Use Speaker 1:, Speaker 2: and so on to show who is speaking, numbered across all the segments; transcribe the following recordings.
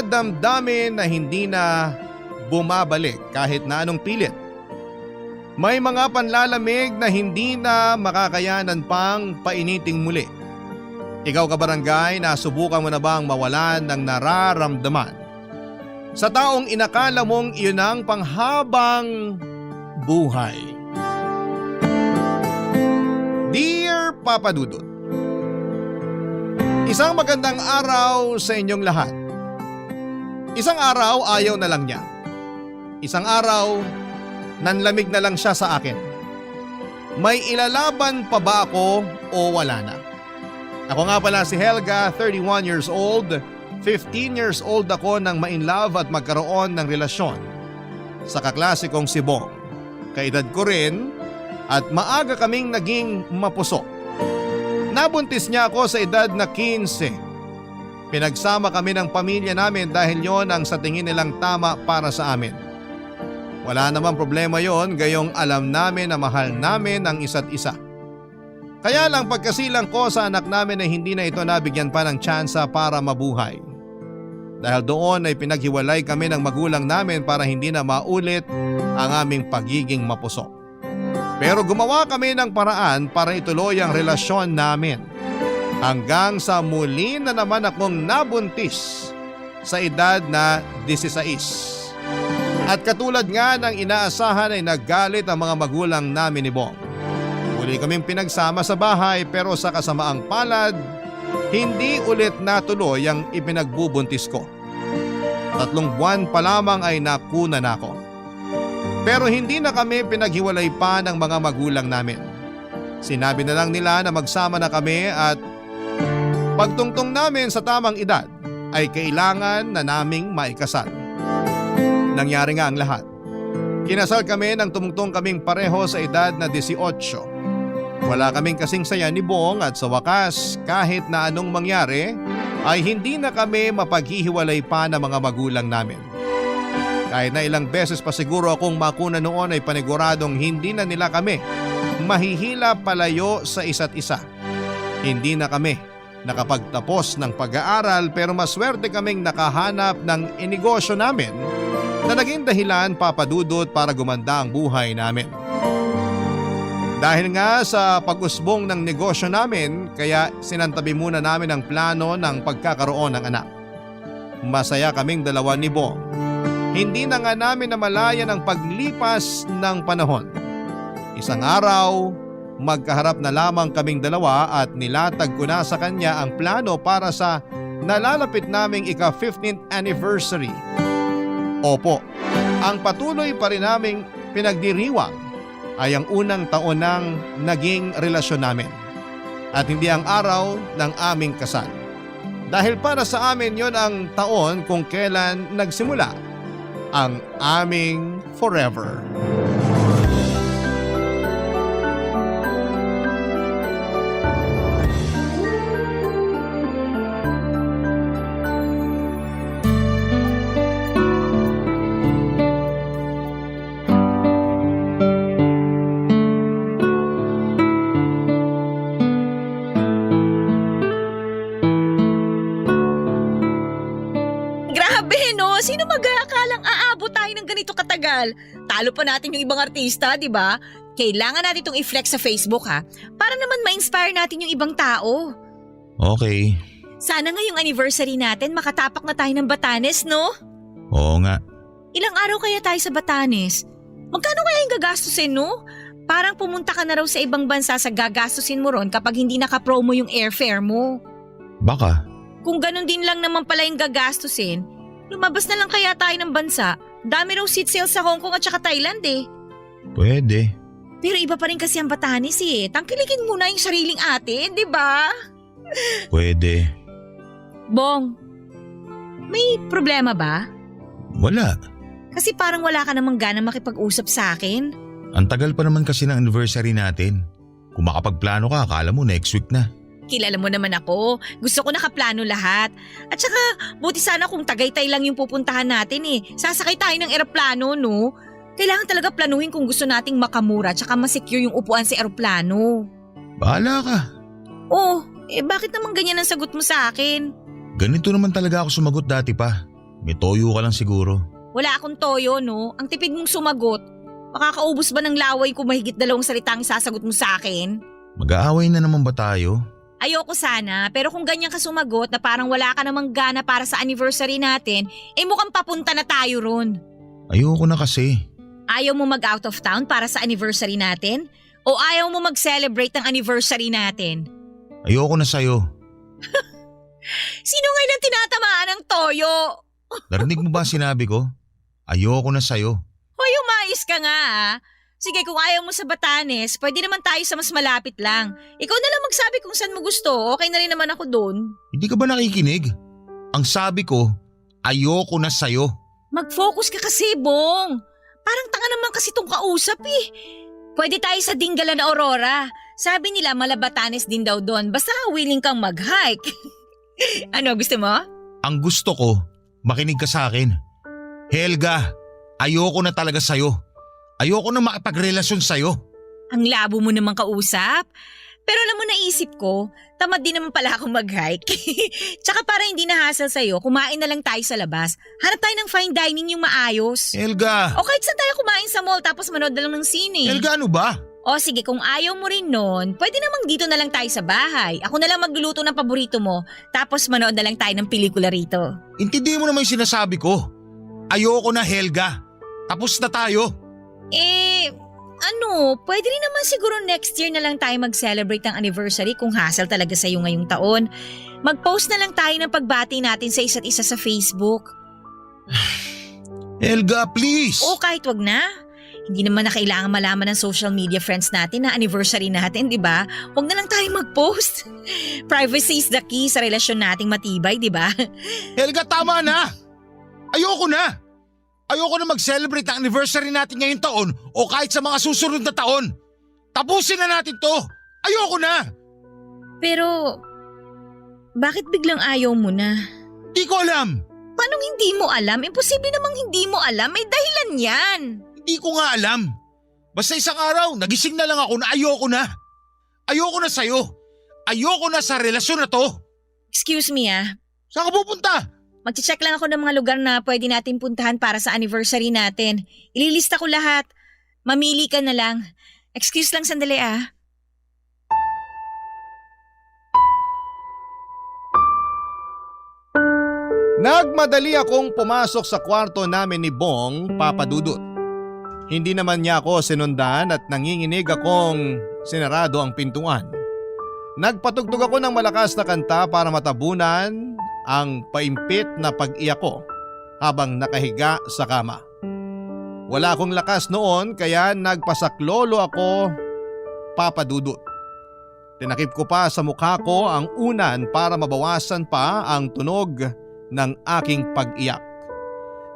Speaker 1: mga damdamin na hindi na bumabalik kahit na anong pilit. May mga panlalamig na hindi na makakayanan pang painiting muli. Ikaw kabarangay, nasubukan mo na bang mawalan ng nararamdaman sa taong inakala mong iyon ang panghabang buhay? Dear Papa Dudut, isang magandang araw sa inyong lahat. Isang araw ayaw na lang niya. Isang araw nanlamig na lang siya sa akin. May ilalaban pa ba ako o wala na? Ako nga pala si Helga, 31 years old. 15 years old ako nang ma-inlove at magkaroon ng relasyon sa kaklase kong si Bong. Kaedad ko rin at maaga kaming naging mapuso. Nabuntis niya ako sa edad na 15. Pinagsama kami ng pamilya namin dahil yon ang sa tingin nilang tama para sa amin. Wala namang problema yon, gayong alam namin na mahal namin ang isa't isa. Kaya lang pagkasilang ko sa anak namin ay hindi na ito nabigyan pa ng tsansa para mabuhay. Dahil doon ay pinaghiwalay kami ng magulang namin para hindi na maulit ang aming pagiging mapuso. Pero gumawa kami ng paraan para ituloy ang relasyon namin. Hanggang sa muli na naman akong nabuntis sa edad na 16. At katulad nga ng inaasahan ay naggalit ang mga magulang namin ni Bong. Muli kaming pinagsama sa bahay pero sa kasamaang palad, hindi ulit natuloy ang ipinagbubuntis ko. 3 buwan pa lamang ay nakuna na ako. Pero hindi na kami pinaghiwalay pa ng mga magulang namin. Sinabi na lang nila na magsama na kami at pagtungtong namin sa tamang edad ay kailangan na naming maikasal. Nangyari nga ang lahat. Kinasal kami nang tumungtong kaming pareho sa edad na 18. Wala kaming kasing saya ni Bong at sa wakas kahit na anong mangyari ay hindi na kami mapaghihiwalay pa ng mga magulang namin. Kahit na ilang beses pa siguro akong makuna noon ay paniguradong hindi na nila kami mahihila palayo sa isa't isa. Hindi na kami nakapagtapos ng pag-aaral pero maswerte kaming nakahanap ng inegosyo namin na naging dahilan, Papa Dudut, para gumanda ang buhay namin. Dahil nga sa pag-usbong ng negosyo namin, kaya sinantabi muna namin ang plano ng pagkakaroon ng anak. Masaya kaming dalawa ni Bong. Hindi na nga namin namalayan ang paglipas ng panahon. Isang araw, magkaharap na lamang kaming dalawa at nilatag ko na sa kanya ang plano para sa nalalapit naming ika-15th anniversary. Opo, ang patuloy pa rin naming pinagdiriwang ay ang unang taon ng naging relasyon namin at hindi ang araw ng aming kasal. Dahil para sa amin yon ang taon kung kailan nagsimula ang aming forever.
Speaker 2: Sino mag-aakalang aabot tayo ng ganito katagal? Talo pa natin yung ibang artista, di ba? Kailangan natin itong i-flex sa Facebook ha, para naman ma-inspire natin yung ibang tao.
Speaker 3: Okay.
Speaker 2: Sana ngayong anniversary natin makatapak na tayo ng Batanes, no?
Speaker 3: Oo nga.
Speaker 2: Ilang araw kaya tayo sa Batanes? Magkano kaya yung gagastusin, no? Parang pumunta ka na raw sa ibang bansa sa gagastusin mo ron kapag hindi nakapromo yung airfare mo.
Speaker 3: Baka.
Speaker 2: Kung ganun din lang naman pala yung gagastusin, lumabas na lang kaya tayo ng bansa. Dami raw seat sales sa Hong Kong at saka Thailand eh.
Speaker 3: Pwede.
Speaker 2: Pero iba pa rin kasi ang Batanes eh. Tangkilikin muna yung sariling atin, di ba?
Speaker 3: Pwede.
Speaker 2: Bong, may problema ba?
Speaker 3: Wala.
Speaker 2: Kasi parang wala ka namang gana makipag-usap sa akin.
Speaker 3: Ang tagal pa naman kasi ng anniversary natin. Kung makapagplano ka, akala mo next week na.
Speaker 2: Kilala mo naman ako. Gusto ko nakaplano lahat. At saka, buti sana kung Tagaytay lang yung pupuntahan natin eh. Sasakay tayo ng eroplano, no? Kailangan talaga planuhin kung gusto nating makamura at saka masecure yung upuan sa eroplano.
Speaker 3: Bahala ka.
Speaker 2: Oh, bakit naman ganyan ang sagot mo sa akin?
Speaker 3: Ganito naman talaga ako sumagot dati pa. May toyo ka lang siguro.
Speaker 2: Wala akong toyo, no? Ang tipid mong sumagot. Makakaubos ba ng laway kung mahigit 2 salitang sasagot mo sa akin?
Speaker 3: Mag-aaway na naman ba tayo?
Speaker 2: Ayoko sana, pero kung ganyan ka sumagot na parang wala ka namang gana para sa anniversary natin, mukhang papunta na tayo ron.
Speaker 3: Ayoko na kasi.
Speaker 2: Ayaw mo mag-out of town para sa anniversary natin? O ayaw mo mag-celebrate ng anniversary natin?
Speaker 3: Ayoko na sa'yo.
Speaker 2: Sino ngayon ang tinatamaan ng toyo?
Speaker 3: Narinig mo ba ang sinabi ko? Ayoko na sa'yo.
Speaker 2: Hoy, umayos ka nga ah. Sige, kung ayaw mo sa Batanes, pwede naman tayo sa mas malapit lang. Ikaw na lang magsabi kung saan mo gusto. Okay na rin naman ako doon.
Speaker 3: Hindi ka ba nakikinig? Ang sabi ko, ayoko na sa'yo.
Speaker 2: Mag-focus ka kasi, Bong. Parang tanga naman kasi tong kausap eh. Pwede tayo sa Dingalan na Aurora. Sabi nila mala Batanes din daw doon. Basta willing kang mag-hike. Ano, gusto mo?
Speaker 3: Ang gusto ko, makinig ka sa akin. Helga, ayoko na talaga sa'yo. Ayoko na makipagrelasyon sa'yo.
Speaker 2: Ang labo mo naman kausap. Pero alam mo, naisip ko, tamad din naman pala akong mag-hike. Tsaka para hindi na hassle sa'yo, kumain na lang tayo sa labas. Hanap tayo ng fine dining yung maayos.
Speaker 3: Helga!
Speaker 2: O kahit saan tayo kumain sa mall tapos manood na lang ng sine.
Speaker 3: Helga, ano ba?
Speaker 2: O sige, kung ayaw mo rin nun, pwede namang dito na lang tayo sa bahay. Ako na lang magluluto ng paborito mo, tapos manood na lang tayo ng pelikula rito.
Speaker 3: Intindihin mo naman yung sinasabi ko. Ayoko na, Helga. Tapos na tayo.
Speaker 2: Pwede rin naman siguro next year na lang tayo mag-celebrate ng anniversary kung hassle talaga sa'yo ngayong taon. Mag-post na lang tayo ng pagbati natin sa isa't isa sa Facebook.
Speaker 3: Helga, please.
Speaker 2: O kahit wag na. Hindi naman na kailangan malaman ng social media friends natin na anniversary natin, di ba? Huwag na lang tayo mag-post. Privacy is the key sa relasyon nating matibay, di ba?
Speaker 3: Helga, tama na. Ayoko na. Ayoko na mag-celebrate ang anniversary natin ngayong taon o kahit sa mga susunod na taon. Tapusin na natin to. Ayoko na.
Speaker 2: Pero, bakit biglang ayaw mo na?
Speaker 3: Di ko alam.
Speaker 2: Paano hindi mo alam? Imposible namang hindi mo alam. May dahilan yan.
Speaker 3: Hindi ko nga alam. Basta isang araw, nagising na lang ako na ayoko na. Ayoko na sa'yo. Ayoko na sa relasyon na to.
Speaker 2: Excuse me ah.
Speaker 3: Saan ka pupunta?
Speaker 2: Magche-check lang ako ng mga lugar na pwede natin puntahan para sa anniversary natin. Ililista ko lahat. Mamili ka na lang. Excuse lang sandali ah.
Speaker 1: Nagmadali akong pumasok sa kwarto namin ni Bong, Papa Dudut. Hindi naman niya ako sinundan at nanginginig akong sinarado ang pintuan. Nagpatugtog ako ng malakas na kanta para matabunan ang paimpit na pag-iyak ko habang nakahiga sa kama. Wala akong lakas noon kaya nagpasaklolo ako, Papa Dudut. Tinakip ko pa sa mukha ko ang unan para mabawasan pa ang tunog ng aking pag-iyak.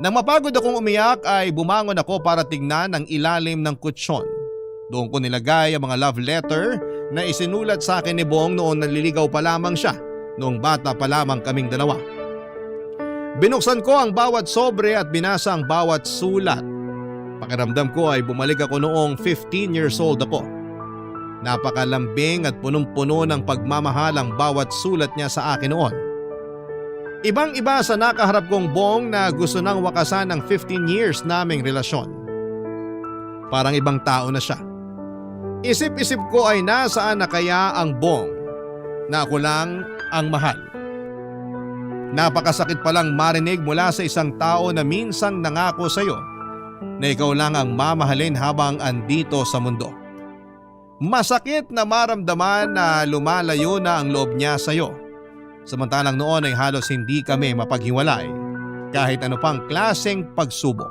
Speaker 1: Nang mapagod akong umiyak ay bumangon ako para tignan ang ilalim ng kutsyon. Doon ko nilagay ang mga love letter na isinulat sa akin ni Bong noon naliligaw pa lamang siya. Noong bata pa lamang kaming dalawa. Binuksan ko ang bawat sobre at binasa ang bawat sulat. Pakiramdam ko ay bumalik ako noong 15 years old ako. Napakalambing at punong-puno ng pagmamahal ang bawat sulat niya sa akin noon. Ibang-iba sa nakaharap kong Bong na gusto nang wakasan ng 15 years naming relasyon. Parang ibang tao na siya. Isip-isip ko ay nasaan na kaya ang Bong na ako lang ang mahal. Napakasakit palang marinig mula sa isang tao na minsang nangako sa iyo na ikaw lang ang mamahalin habang andito sa mundo. Masakit na maramdaman na lumalayo na ang loob niya sa iyo. Samantalang noon ay halos hindi kami mapaghiwalay kahit ano pang klaseng pagsubok.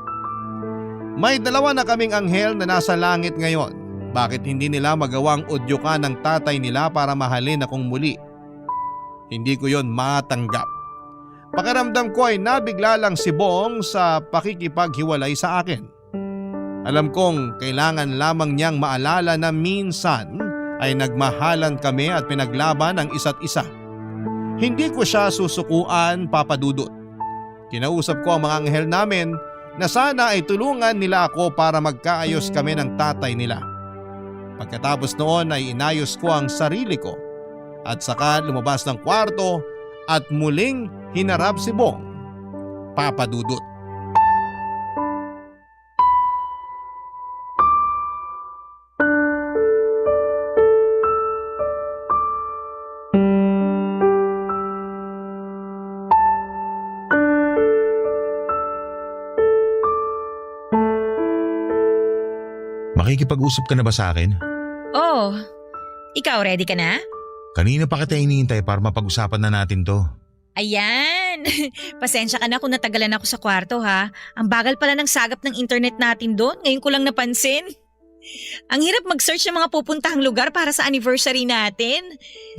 Speaker 1: May 2 na kaming anghel na nasa langit ngayon. Bakit hindi nila magawang udyukan ng tatay nila para mahalin akong muli? Hindi ko yon matanggap. Pakiramdam ko ay nabigla lang si Bong sa pakikipaghiwalay sa akin. Alam kong kailangan lamang niyang maalala na minsan ay nagmahalan kami at pinaglaban ang isa't isa. Hindi ko siya susukuan, Papa Dudut. Kinausap ko ang mga anghel namin na sana ay tulungan nila ako para magkaayos kami ng tatay nila. Pagkatapos noon ay inayos ko ang sarili ko at saka lumabas ng kwarto at muling hinarap si Bong. Papa Dudut.
Speaker 3: Makikipag-usap ka na ba sa akin?
Speaker 2: Oh, ikaw ready ka na?
Speaker 3: Kanina pa kita iniintay para mapag-usapan na natin to.
Speaker 2: Ayan! Pasensya ka na kung natagalan ako sa kwarto ha. Ang bagal pala ng sagap ng internet natin doon. Ngayon ko lang napansin. Ang hirap mag-search ng mga pupuntahang lugar para sa anniversary natin.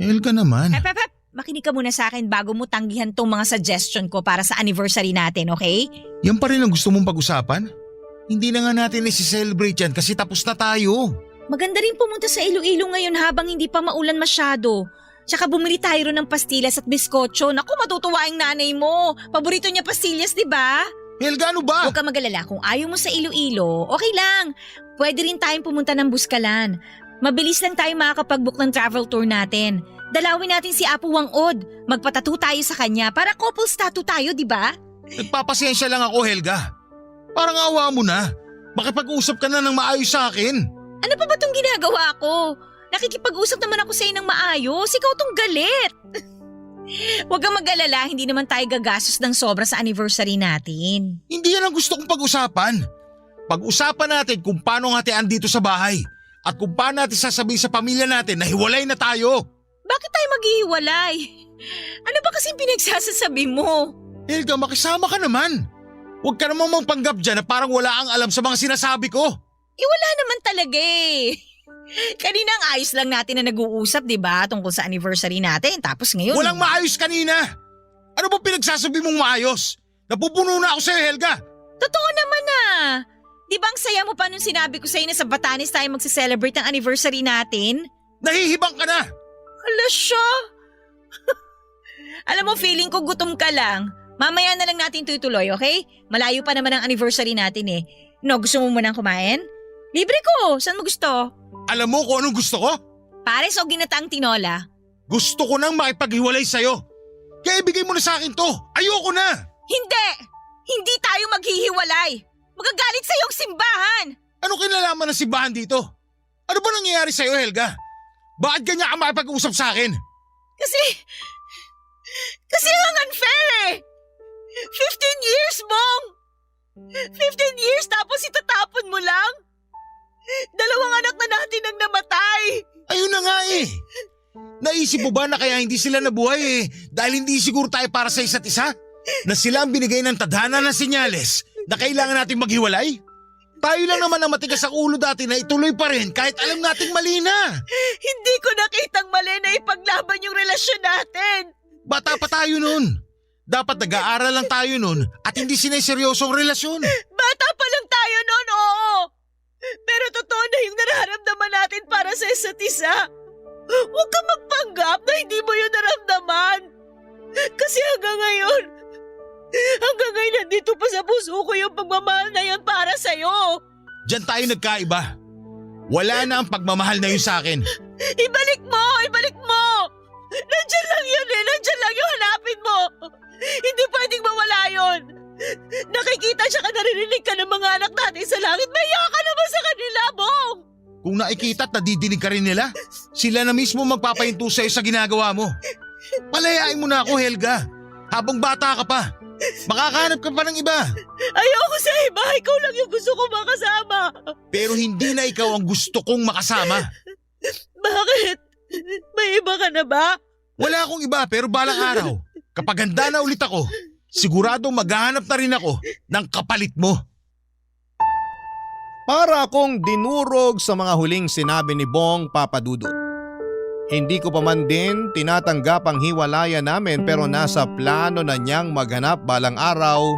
Speaker 3: Helga naman.
Speaker 2: Hep. Makinig ka muna sa akin bago mo tanggihan tong mga suggestion ko para sa anniversary natin, okay?
Speaker 3: Yan pa rin ang gusto mong pag-usapan? Hindi na nga natin isi-celebrate yan kasi tapos na tayo.
Speaker 2: Maganda rin pumunta sa Iloilo ngayon habang hindi pa maulan masyado. Tsaka bumili tayo ron ng pastillas at biskotso. Naku, matutuwa ang nanay mo. Paborito niya pastillas, di ba?
Speaker 3: Helga, ano ba?
Speaker 2: Huwag ka mag-alala. Kung ayaw mo sa Iloilo, okay lang. Pwede rin tayong pumunta ng Buskalan. Mabilis lang tayo makakapag-book ng travel tour natin. Dalawin natin si Apo Wangod. Magpatattoo tayo sa kanya para couples tattoo tayo, di ba?
Speaker 3: Nagpapasensya lang ako, Helga. Parang awa mo na. Makipag-usap ka na ng maayos sa akin.
Speaker 2: Ano pa ba itong ginagawa ko? Nakikipag-usap naman ako sa'yo ng maayos. Ikaw tong galit. Huwag kang mag-alala, hindi naman tayo gagastos ng sobra sa anniversary natin.
Speaker 3: Hindi yan ang gusto kong pag-usapan. Pag-usapan natin kung paano hatian dito sa bahay. At kung paano natin sasabihin sa pamilya natin na hiwalay na tayo.
Speaker 2: Bakit tayo maghihiwalay? Ano ba kasing pinagsasasabi mo?
Speaker 3: Helga, makisama ka naman. Huwag ka namang magpanggap dyan na parang wala ang alam sa mga sinasabi ko.
Speaker 2: Wala naman talaga eh. Kanina ang ayos lang natin na nag-uusap, di ba? Tungkol sa anniversary natin. Tapos ngayon…
Speaker 3: Walang maayos kanina. Ano ba pinagsasabi mong maayos? Napupuno na ako sa'yo, Helga.
Speaker 2: Totoo naman ah. Di ba ang saya mo pa nung sinabi ko sa'yo na sa Batanes tayo magse-celebrate ang anniversary natin?
Speaker 3: Nahihibang ka na.
Speaker 2: Hala siya. Alam mo, feeling ko gutom ka lang. Mamaya na lang natin tutuloy, okay? Malayo pa naman ang anniversary natin eh. No, gusto mo munang kumain? Libre ko. Saan mo gusto?
Speaker 3: Alam mo kung anong gusto ko?
Speaker 2: Pares o ginataang tinola?
Speaker 3: Gusto ko nang makipaghiwalay sa'yo. Kaya ibigay mo na sa akin to. Ayoko na.
Speaker 2: Hindi! Hindi tayo maghihiwalay. Magagalit sa'yo ang simbahan.
Speaker 3: Ano kinalaman ng simbahan dito? Ano ba nangyayari sa'yo, Helga? Bakit ganyan ka makipag-usap sa akin?
Speaker 2: Kasi ang unfair eh. 15 years, Bong! 15 years tapos itatapon mo lang? Dalawang anak na natin ang namatay.
Speaker 3: Ayun na nga eh. Naisip mo ba na kaya hindi sila nabuhay eh dahil hindi siguro tayo para sa isa't isa? Na sila ang binigay ng tadhana ng senyales na kailangan nating maghiwalay? Tayo lang naman ang matigas ang ulo dati na ituloy pa rin kahit alam nating mali na.
Speaker 2: Hindi ko nakitang mali na ipaglaban yung relasyon natin.
Speaker 3: Bata pa tayo nun. Dapat nag-aaral lang tayo nun at hindi sineseryosong relasyon.
Speaker 2: Bata pa lang tayo noon, oo. Pero totoo na yung nararamdaman natin para sa isa't isa. Huwag ka magpanggap na hindi mo yun naramdaman. Kasi hanggang ngayon nandito pa sa puso ko yung pagmamahal na yun para sa'yo.
Speaker 3: Diyan tayo nagkaiba. Wala na ang pagmamahal na yun sa akin.
Speaker 2: Ibalik mo! Nandyan lang yun eh, nandyan lang yung hanapin mo. Hindi pwedeng mawala yun. Nakikita siya ka, naririnig ka ng mga anak natin sa langit. Maya ka naman sa kanila, Bong!
Speaker 3: Kung nakikita at nadidinig ka rin nila, sila na mismo magpapahinto sa'yo sa ginagawa mo. Palayain mo na ako, Helga. Habang bata ka pa. Makakahanap ka pa ng iba.
Speaker 2: Ayoko sa iba, ikaw lang yung gusto ko makasama.
Speaker 3: Pero hindi na ikaw ang gusto kong makasama.
Speaker 2: Bakit? May iba ka na ba?
Speaker 3: Wala akong iba pero balang araw, kapag handa na ulit ako, siguradong maghahanap na rin ako ng kapalit mo.
Speaker 1: Para akong dinurog sa mga huling sinabi ni Bong Papa Dudut. Hindi ko pa man din tinatanggap ang hiwalayan namin pero nasa plano na niyang maghanap balang araw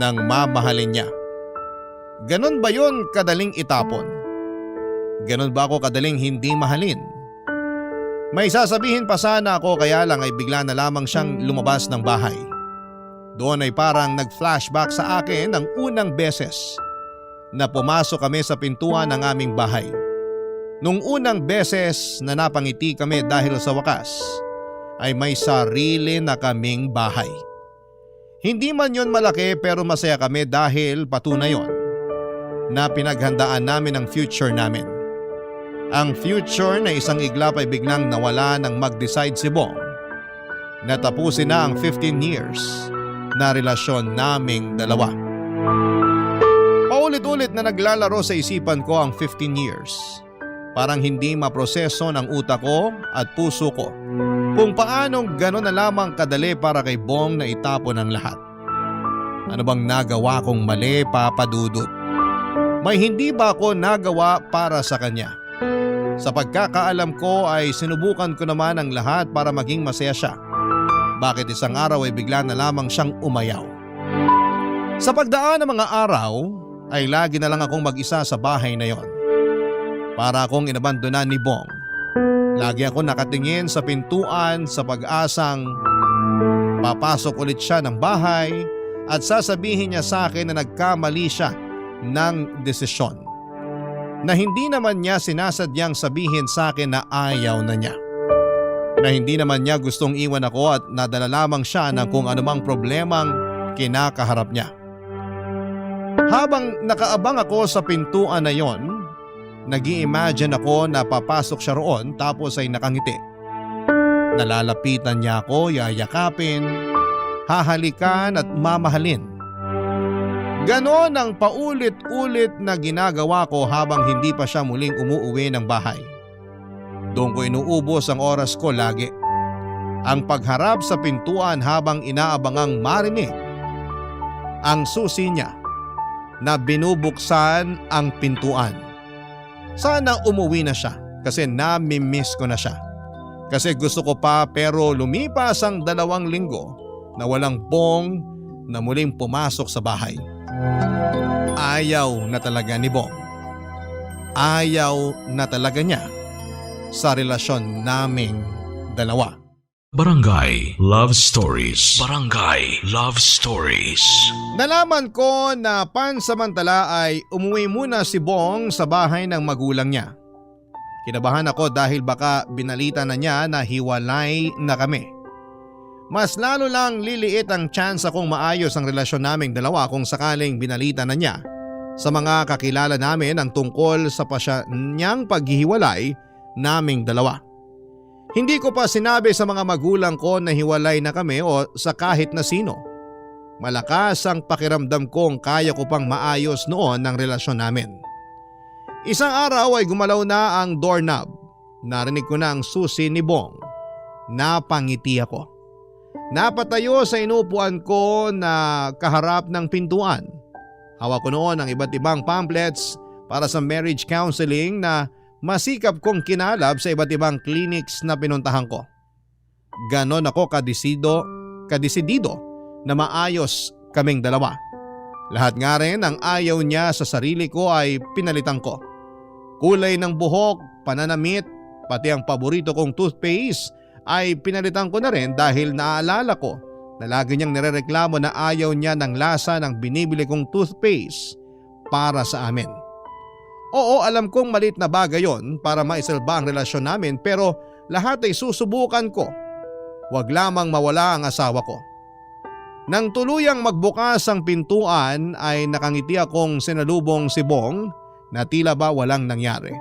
Speaker 1: ng mamahalin niya. Ganon ba yun kadaling itapon? Ganon ba ako kadaling hindi mahalin? May sasabihin pa sana ako kaya lang ay bigla na lamang siyang lumabas ng bahay. Doon ay parang nag-flashback sa akin ang unang beses na pumasok kami sa pintuan ng aming bahay. Nung unang beses na napangiti kami dahil sa wakas ay may sarili na kaming bahay. Hindi man yon malaki pero masaya kami dahil patunay yon na pinaghandaan namin ang future namin. Ang future na isang iglap ay biglang nawala nang mag-decide si Bong na tapusin na ang 15 years na relasyon naming dalawa. Paulit-ulit na naglalaro sa isipan ko ang 15 years. Parang hindi maproseso ng utak ko at puso ko kung paanong gano'n na lamang kadali para kay Bong na itapon ang lahat. Ano bang nagawa kong mali, Papa Dudut? May hindi ba ako nagawa para sa kanya? Sa pagkakaalam ko ay sinubukan ko naman ang lahat para maging masaya siya. Bakit isang araw ay bigla na lamang siyang umayaw? Sa pagdaan ng mga araw ay lagi na lang akong mag-isa sa bahay na yon. Para akong inabandonan ni Bong. Lagi ako nakatingin sa pintuan sa pag-asang papasok ulit siya ng bahay at sasabihin niya sa akin na nagkamali siya ng desisyon. Na hindi naman niya sinasadyang sabihin sa akin na ayaw na niya. Na hindi naman niya gustong iwan ako at nadala lamang siya ng kung anumang problemang kinakaharap niya. Habang nakaabang ako sa pintuan na yon, nag-i-imagine ako na papasok siya roon tapos ay nakangiti. Nalalapitan niya ako, yayakapin, hahalikan at mamahalin. Ganon ang paulit-ulit na ginagawa ko habang hindi pa siya muling umuuwi ng bahay. Doon ko inuubos ang oras ko lagi. Ang pagharap sa pintuan habang inaabangang marinig ang susi niya na binubuksan ang pintuan. Sana umuwi na siya kasi nami-miss ko na siya. Kasi gusto ko pa pero lumipas ang 2 linggo na walang Bong na muling pumasok sa bahay. Ayaw na talaga ni Bong. Ayaw na talaga niya sa relasyon naming dalawa.
Speaker 4: Barangay Love Stories. Barangay Love Stories.
Speaker 1: Nalaman ko na pansamantala ay umuwi muna si Bong sa bahay ng magulang niya. Kinabahan ako dahil baka binalita na niya na hiwalay na kami. Mas lalo lang liliit ang chance akong maayos ang relasyon naming dalawa kung sakaling binalita na niya sa mga kakilala namin ang tungkol sa pasya niyang paghihiwalay naming dalawa. Hindi ko pa sinabi sa mga magulang ko na hiwalay na kami o sa kahit na sino. Malakas ang pakiramdam kong kaya ko pang maayos noon ang relasyon namin. Isang araw ay gumalaw na ang doorknob. Narinig ko na ang susi ni Bong. Napangiti ako. Napatayo sa inupuan ko na kaharap ng pintuan. Hawak ko noon ang iba't ibang pamphlets para sa marriage counseling na masikap kong kinalab sa iba't ibang clinics na pinuntahan ko. Ganon ako kadesidido na maayos kaming dalawa. Lahat nga rin ang ayaw niya sa sarili ko ay pinalitan ko. Kulay ng buhok, pananamit, pati ang paborito kong toothpaste ay pinalitan ko na rin dahil naaalala ko na lagi niyang nirereklamo na ayaw niya ng lasa ng binibili kong toothpaste para sa amin. Oo, alam kong malit na bagay yon para maisalba ang relasyon namin pero lahat ay susubukan ko. Huwag lamang mawala ang asawa ko. Nang tuluyang magbukas ang pintuan ay nakangiti akong sinalubong si Bong na tila ba walang nangyari.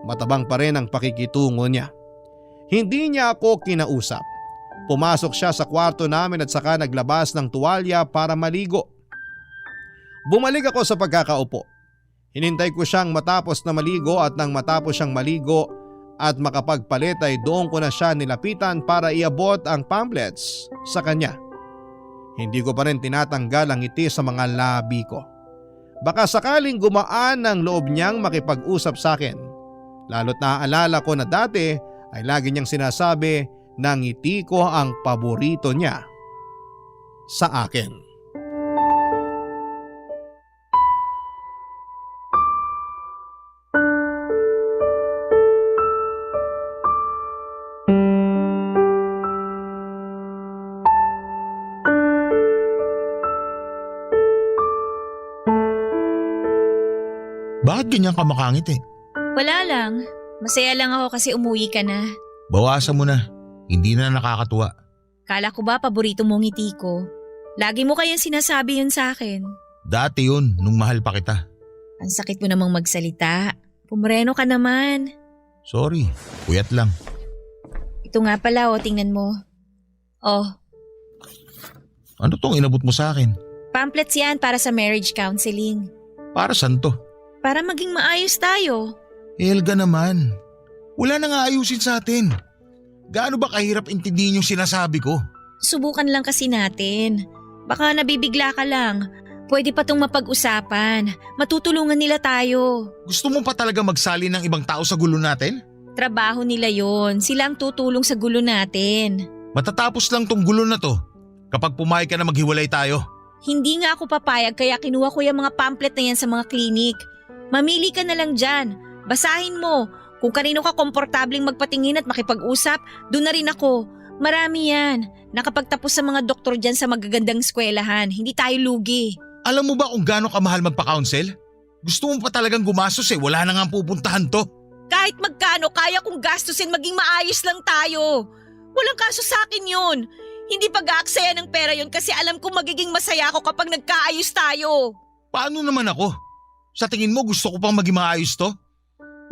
Speaker 1: Matabang pa rin ang pakikitungo niya. Hindi niya ako kinausap. Pumasok siya sa kwarto namin at saka naglabas ng tuwalya para maligo. Bumalik ako sa pagkakaupo. Hinintay ko siyang matapos na maligo at nang matapos siyang maligo at makapagpalit ay doon ko na siya nilapitan para iabot ang pamphlets sa kanya. Hindi ko pa rin tinatanggal ang ngiti sa mga labi ko. Baka sakaling gumaan ang loob niyang makipag-usap sa akin. Lalo't naaalala ko na dati ay lagi niyang sinasabi na ngiti ko ang paborito niya sa akin.
Speaker 3: Bakit ganyan ka makangiti?
Speaker 2: Wala lang. Masaya lang ako kasi umuwi ka na.
Speaker 3: Bawasan mo na. Hindi na nakakatuwa.
Speaker 2: Kala ko ba paborito mong ngiti ko? Lagi mo kayang sinasabi yun sa akin.
Speaker 3: Dati yun, nung mahal pa kita.
Speaker 2: Ang sakit mo namang magsalita. Pumreno ka naman.
Speaker 3: Sorry, puyat lang.
Speaker 2: Ito nga pala, tingnan mo. Oh,
Speaker 3: Ano tong inabot mo sa akin?
Speaker 2: pamphlets yan para sa marriage counseling.
Speaker 3: Para saan to?
Speaker 2: Para maging maayos tayo.
Speaker 3: Helga naman. Wala na nga ayusin sa atin. Gaano ba kahirap intindihin yung sinasabi ko?
Speaker 2: Subukan lang kasi natin. Baka nabibigla ka lang. Pwede pa tong mapag-usapan. Matutulungan nila tayo.
Speaker 3: Gusto mo pa talaga magsali ng ibang tao sa gulo natin?
Speaker 2: Trabaho nila yon. Sila ang tutulong sa gulo natin.
Speaker 3: Matatapos lang tong gulo na to kapag pumayag ka na maghiwalay tayo.
Speaker 2: Hindi nga ako papayag kaya kinuha ko yung mga pamphlet na yan sa mga klinik. Mamili ka na lang dyan. Basahin mo. Kung kanino ka komportabling magpatingin at makipag-usap, doon na rin ako. Marami yan. Nakapagtapos sa mga doktor dyan sa magagandang eskwelahan. Hindi tayo lugi.
Speaker 3: Alam mo ba kung gaano kamahal magpa-counsel? Gusto mo pa talagang gumastos wala na nga pupuntahan to.
Speaker 2: Kahit magkano kaya kong gastusin maging maayos lang tayo. Walang kaso sa akin yun. Hindi pag-aaksaya ng pera yun kasi alam kong magiging masaya ako kapag nagkaayos tayo.
Speaker 3: Paano naman ako? Sa tingin mo gusto ko pang maging maayos to?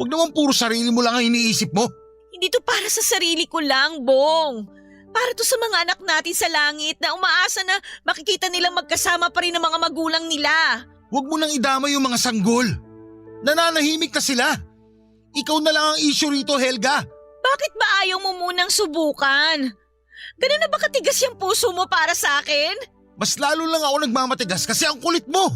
Speaker 3: Huwag naman puro sarili mo lang ang iniisip mo.
Speaker 2: Hindi to para sa sarili ko lang, Bong. Para to sa mga anak natin sa langit na umaasa na makikita nilang magkasama pa rin ang mga magulang nila.
Speaker 3: Huwag mo nang idama yung mga sanggol. Nananahimik na sila. Ikaw na lang ang issue rito, Helga.
Speaker 2: Bakit ba ayaw mo munang subukan? Ganun na ba katigas yung puso mo para sa akin?
Speaker 3: Mas lalo lang ako nagmamatigas kasi ang kulit mo.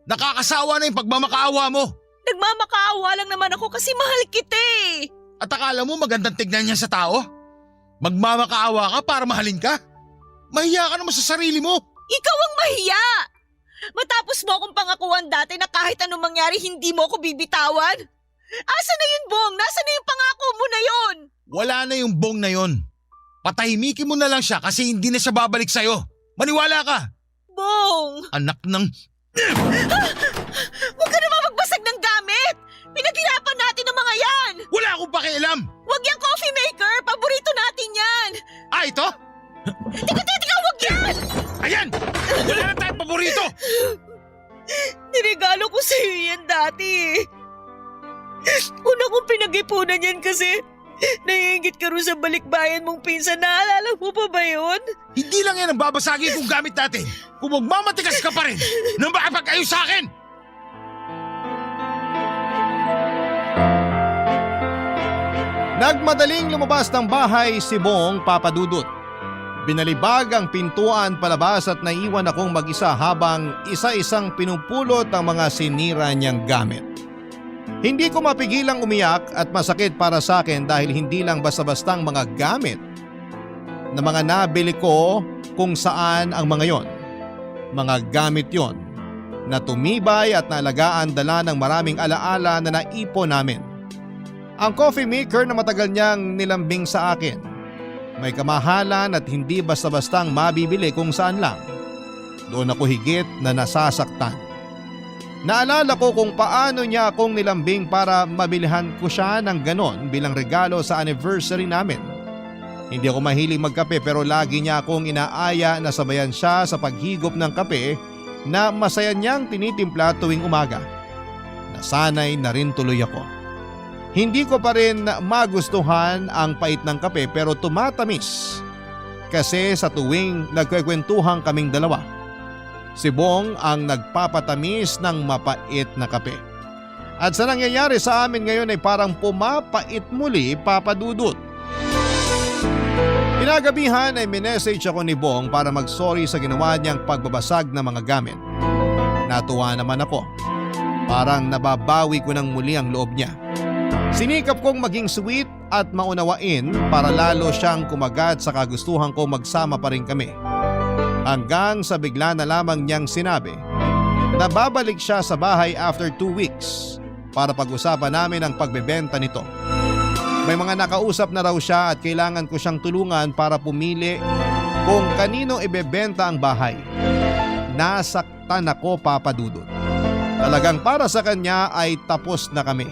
Speaker 3: Nakakasawa na yung pagmamakaawa mo.
Speaker 2: Nagmamakaawa lang naman ako kasi mahal kita eh.
Speaker 3: At akala mo magandang tignan niya sa tao? Magmamakaawa ka para mahalin ka? Mahiya ka naman sa sarili mo.
Speaker 2: Ikaw ang mahiya! Matapos mo akong pangakuan dati na kahit anong mangyari hindi mo ako bibitawan? Asa na yun, Bong? Nasa na yung pangako mo na yun?
Speaker 3: Wala na yung bong na yon. Patahimikin mo na lang siya kasi hindi na siya babalik sa'yo. Maniwala ka.
Speaker 2: Bong!
Speaker 3: Anak ng...
Speaker 2: Huwag ka naman magbasag ng gamit! Pinaghirapan natin ang mga yan!
Speaker 3: Wala akong pakialam.
Speaker 2: Huwag yung coffee maker! Paborito natin yan!
Speaker 3: Ah, ito?
Speaker 2: Tika, huwag yan!
Speaker 3: Ayan! Wala na tayong paborito!
Speaker 2: Niregalo ko sa'yo yan dati eh. Una kong pinag-ipunan yan kasi naiingit ka rin sa balikbayan mong pinsan. Naalala mo pa ba yun?
Speaker 3: Hindi lang yan ang babasagin kong gamit natin. Kung magmamatigas ka pa rin nang makapag-ayos sa akin!
Speaker 1: Nagmadaling lumabas ng bahay si Bong Papadudut. Binalibag ang pintuan palabas at naiwan akong mag-isa habang isa-isang pinupulot ang mga sinira niyang gamit. Hindi ko mapigilang umiyak at masakit para sa akin dahil hindi lang basta-bastang mga gamit na mga nabili ko kung saan ang mga yon. Mga gamit yon na tumibay at naalagaan dala ng maraming alaala na naipon namin. Ang coffee maker na matagal niyang nilambing sa akin. May kamahalan at hindi basta-bastang mabibili kung saan lang. Doon ako higit na nasasaktan. Naalala ko kung paano niya akong nilambing para mabilihan ko siya ng ganon bilang regalo sa anniversary namin. Hindi ako mahilig magkape pero lagi niya akong inaaya na sabayan siya sa paghigop ng kape na masaya niyang tinitimpla tuwing umaga. Nasanay na rin tuloy ako. Hindi ko pa rin magustuhan ang pait ng kape pero tumatamis kasi sa tuwing nagkwekwentuhan kaming dalawa. Si Bong ang nagpapatamis ng mapait na kape. At sa nangyayari sa amin ngayon ay parang pumapait muli, Papadudut. Kinagabihan ay minessage ako ni Bong para mag-sorry sa ginawa niyang pagbabasag ng mga gamit. Natuwa naman ako. Parang nababawi ko ng muli ang loob niya. Sinikap kong maging sweet at maunawain para lalo siyang kumagat sa kagustuhan ko magsama pa rin kami. Hanggang sa bigla na lamang niyang sinabi na babalik siya sa bahay after 2 weeks para pag-usapan namin ang pagbebenta nito. May mga nakausap na raw siya at kailangan ko siyang tulungan para pumili kung kanino ibebenta ang bahay. Nasaktan ako, Papadudut. Talagang para sa kanya ay tapos na kami.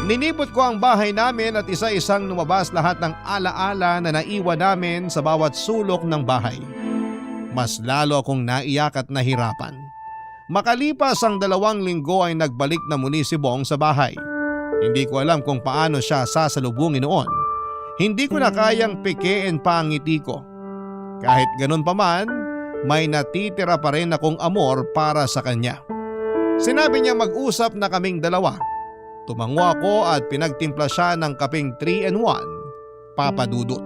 Speaker 1: Ninibot ko ang bahay namin at isa-isang lumabas lahat ng alaala na naiwan namin sa bawat sulok ng bahay. Mas lalo akong naiyak at nahirapan. Makalipas ang 2 linggo ay nagbalik na muli si Bong sa bahay. Hindi ko alam kung paano siya sasalubungin noon. Hindi ko na kayang pikein pa ang ngiti ko. Kahit ganun pa man, may natitira pa rin akong amor para sa kanya. Sinabi niya mag-usap na kaming dalawa. Tumango ako at pinagtimpla siya ng kapeng 3-in-1, Papa Dudut.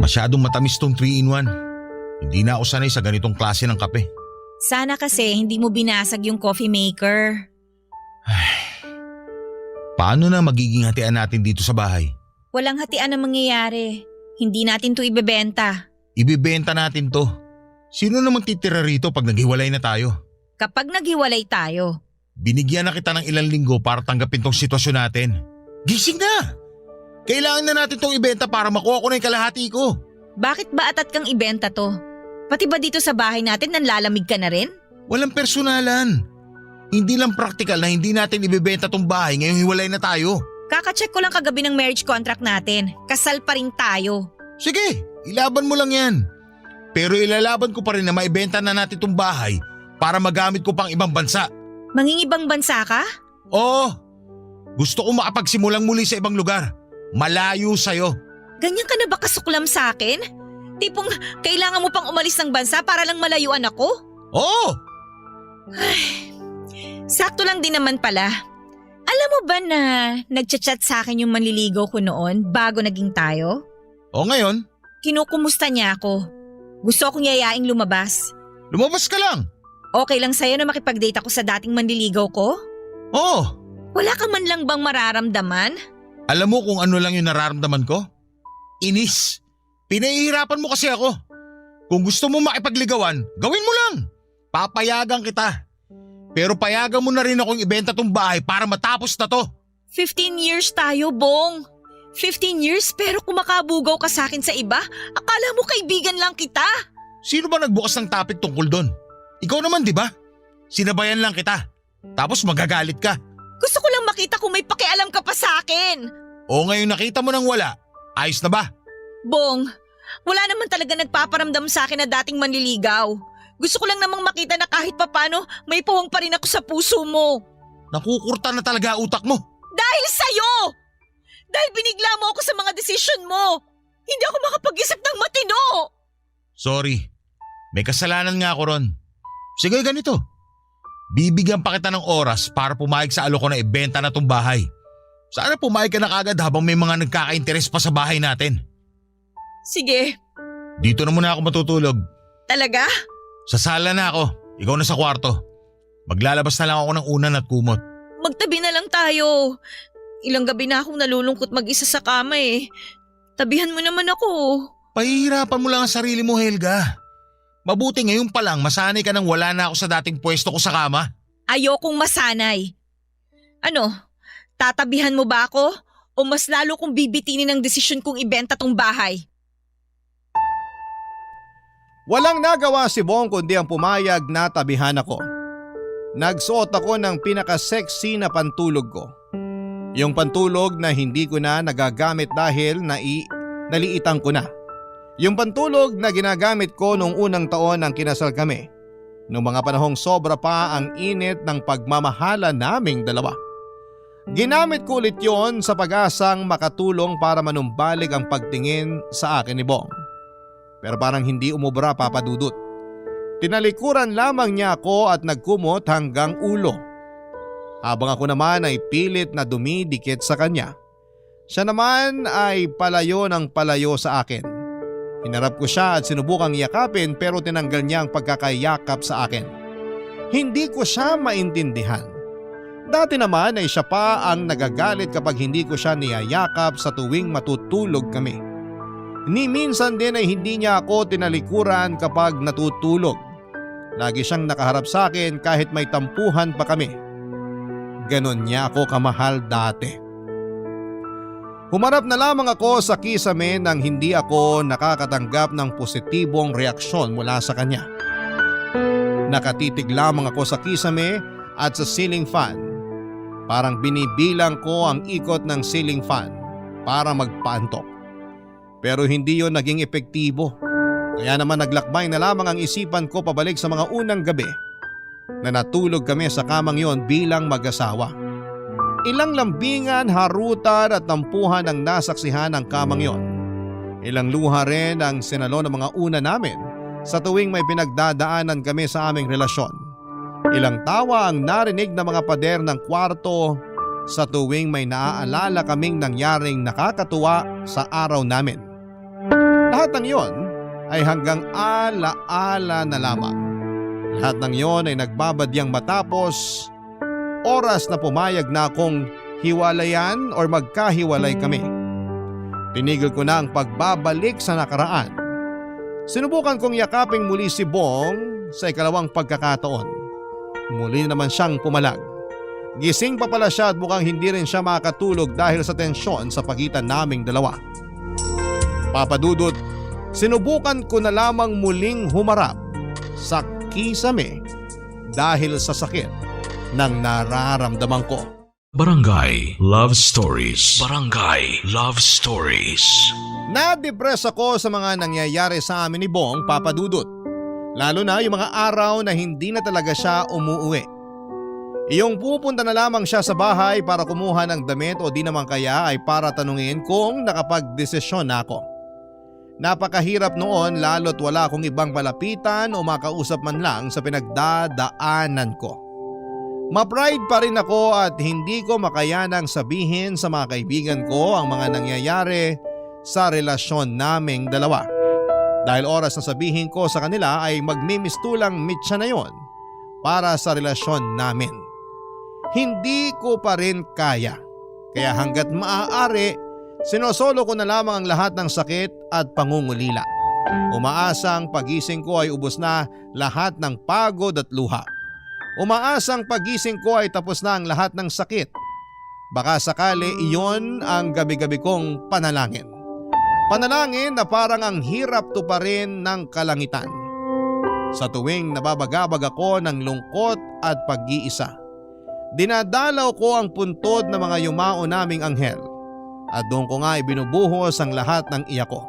Speaker 3: Masyadong matamis tong 3-in-1. Hindi na ako sanay sa ganitong klase ng kape.
Speaker 2: Sana kasi hindi mo binasag yung coffee maker.
Speaker 3: Paano na magiging hatian natin dito sa bahay?
Speaker 2: Walang hatian na mangyayari. Hindi natin to ibebenta.
Speaker 3: Ibibenta natin to. Sino naman titira rito pag naghiwalay na tayo?
Speaker 2: Kapag naghiwalay tayo.
Speaker 3: Binigyan na kita ng ilang linggo para tanggapin tong sitwasyon natin. Gising na! Kailangan na natin tong ibenta para makuha ko na yung kalahati ko.
Speaker 2: Bakit ba atat kang ibenta to? Pati ba dito sa bahay natin nanlalamig ka na rin?
Speaker 3: Walang personalan. Hindi lang praktikal na hindi natin ibibenta tong bahay ngayong hiwalay na tayo.
Speaker 2: Kaka-check ko lang kagabi ng marriage contract natin. Kasal pa rin tayo.
Speaker 3: Sige, ilaban mo lang yan. Pero ilalaban ko pa rin na maibenta na natin tong bahay para magamit ko pang ibang bansa.
Speaker 2: Mangingibang bansa ka?
Speaker 3: Oo, gusto ko makapagsimulang muli sa ibang lugar. Malayo sa'yo.
Speaker 2: Ganyan ka na ba kasuklam sa akin? Tipong kailangan mo pang umalis ng bansa para lang malayuan ako?
Speaker 3: Oo!
Speaker 2: Sakto lang din naman pala. Alam mo ba na nagchat-chat sa akin yung manliligaw ko noon bago naging tayo?
Speaker 3: O ngayon,
Speaker 2: Kinukumusta niya ako. Gusto akong yayaing lumabas.
Speaker 3: lumabas ka lang.
Speaker 2: Okay lang sa'yo na makipag-date ako sa dating manliligaw ko?
Speaker 3: Oo,
Speaker 2: Wala ka man lang bang mararamdaman?
Speaker 3: alam mo kung ano lang yung nararamdaman ko? Inis. Pinahihirapan mo kasi ako. Kung gusto mo makipagligawan, gawin mo lang. Papayagan kita. Pero payagan mo na rin akong ibenta tong bahay para matapos na to.
Speaker 2: 15 years tayo, Bong. 15 years pero kumakabugaw ka sa akin sa iba? Akala mo kaibigan lang kita?
Speaker 3: Sino ba nagbukas ng topic tungkol doon? Ikaw naman, di ba? Sinabayan lang kita. Tapos magagalit ka.
Speaker 2: Gusto ko lang makita kung may pakialam ka pa sa akin.
Speaker 3: O ngayon nakita mo nang wala, ayos na ba?
Speaker 2: Bong, wala naman talaga nagpaparamdam sa akin na dating manliligaw. Gusto ko lang namang makita na kahit papano may puwang pa rin ako sa puso mo.
Speaker 3: Nakukurta na talaga utak mo.
Speaker 2: Dahil sa'yo! Dahil binigla mo ako sa mga desisyon mo. Hindi ako makapag-isip ng matino.
Speaker 3: Sorry, may kasalanan nga ako ron. Sige, ganito. Bibigyan pa kita ng oras para pumayag sa alo ko na ibenta na tong bahay. Sana pumayag ka na kagad habang may mga nagkaka-interes pa sa bahay natin.
Speaker 2: Sige,
Speaker 3: Dito na muna ako matutulog.
Speaker 2: talaga?
Speaker 3: Sa sala na ako, ikaw na sa kwarto. Maglalabas na lang ako ng unan at kumot.
Speaker 2: Magtabi na lang tayo. Ilang gabi na akong nalulungkot mag-isa sa kama eh. Tabihan mo naman ako.
Speaker 3: Pahihirapan mo lang ang sarili mo, Helga. Mabuti ngayon pa lang masanay ka nang wala na ako sa dating pwesto ko sa kama.
Speaker 2: Ayokong masanay. Ano, tatabihan mo ba ako? O mas lalo kong bibitinin ang desisyon kong ibenta tong bahay?
Speaker 1: Walang nagawa si Bong kundi ang pumayag na tabihan ako. Nagsuot ako ng pinaka-sexy na pantulog ko. Yung pantulog na hindi ko na nagagamit dahil naliitan ko na. Yung pantulog na ginagamit ko nung unang taon ng kinasal kami. Nung mga panahong sobra pa ang init ng pagmamahala naming dalawa. Ginamit ko ulit yon sa pag-asang makatulong para manumbalik ang pagtingin sa akin ni Bong. Pero parang hindi umubra, Papa Dudut. Tinalikuran lamang niya ako at nagkumot hanggang ulo. Habang ako naman ay pilit na dumidikit sa kanya. Siya naman ay palayo ng palayo sa akin. Hinarap ko siya at sinubukang yakapin pero tinanggal niya ang pagkakayakap sa akin. Hindi ko siya maintindihan. Dati naman ay siya pa ang nagagalit kapag hindi ko siya niyayakap sa tuwing matutulog kami. Ni minsan din ay hindi niya ako tinalikuran kapag natutulog. Lagi siyang nakaharap sa akin kahit may tampuhan pa kami. Ganon niya ako kamahal dati. Humarap na lamang ako sa kisame nang hindi ako nakakatanggap ng positibong reaksyon mula sa kanya. Nakatitig lamang ako sa kisame at sa ceiling fan. Parang binibilang ko ang ikot ng ceiling fan para magpaantok. Pero hindi yon naging epektibo. Kaya naman naglakbay na lamang ang isipan ko pabalik sa mga unang gabi na natulog kami sa kamang yon bilang mag-asawa. Ilang lambingan, harutan at tampuhan ang nasaksihan ng kamang yon. Ilang luha rin ang sinalo ng mga una namin sa tuwing may pinagdadaanan kami sa aming relasyon. Ilang tawa ang narinig ng mga pader ng kwarto sa tuwing may naaalala kaming nangyaring nakakatuwa sa araw namin. Lahat ng yon ay hanggang ala-ala na lamang. Lahat ng yon ay nagbabadyang matapos oras na pumayag na akong hiwalayan or magkahiwalay kami. Tinigil ko na ang pagbabalik sa nakaraan. Sinubukan kong yakaping muli si Bong sa ikalawang pagkakataon. Muli naman siyang pumalag. Gising pa pala siya at mukhang hindi rin siya makatulog dahil sa tensyon sa pagitan naming dalawa. Papa Dudut, sinubukan ko na lamang muling humarap sa kisame dahil sa sakit ng nararamdaman ko.
Speaker 4: Barangay Love Stories. Barangay Love Stories.
Speaker 1: Na-depress ako sa mga nangyayari sa amin ni Bong, Papa Dudut. Lalo na yung mga araw na hindi na talaga siya umuuwi. Iyong pupunta na lamang siya sa bahay para kumuha ng damit o di naman kaya ay para tanungin kung nakapagdesisyon na ako. Napakahirap noon lalo't wala akong ibang malapitan o makausap man lang sa pinagdadaanan ko. Ma-pride pa rin ako at hindi ko makayanang sabihin sa mga kaibigan ko ang mga nangyayari sa relasyon naming dalawa. Dahil oras na sabihin ko sa kanila ay magmimistulang mitya na yon para sa relasyon namin. Hindi ko pa rin kaya. Kaya hanggat maaari, sinosolo ko na lamang ang lahat ng sakit at pangungulila. Umaasang pagising ko ay ubos na lahat ng pagod at luha. Umaasang pagising ko ay tapos na ang lahat ng sakit. Baka sakali iyon ang gabi-gabi kong panalangin. Panalangin na parang ang hirap tuparin ng kalangitan. Sa tuwing nababagabag ako ng lungkot at pag-iisa, dinadalaw ko ang puntod ng mga yumao naming anghel at doon ko nga ibinubuhos ang lahat ng iyak ko.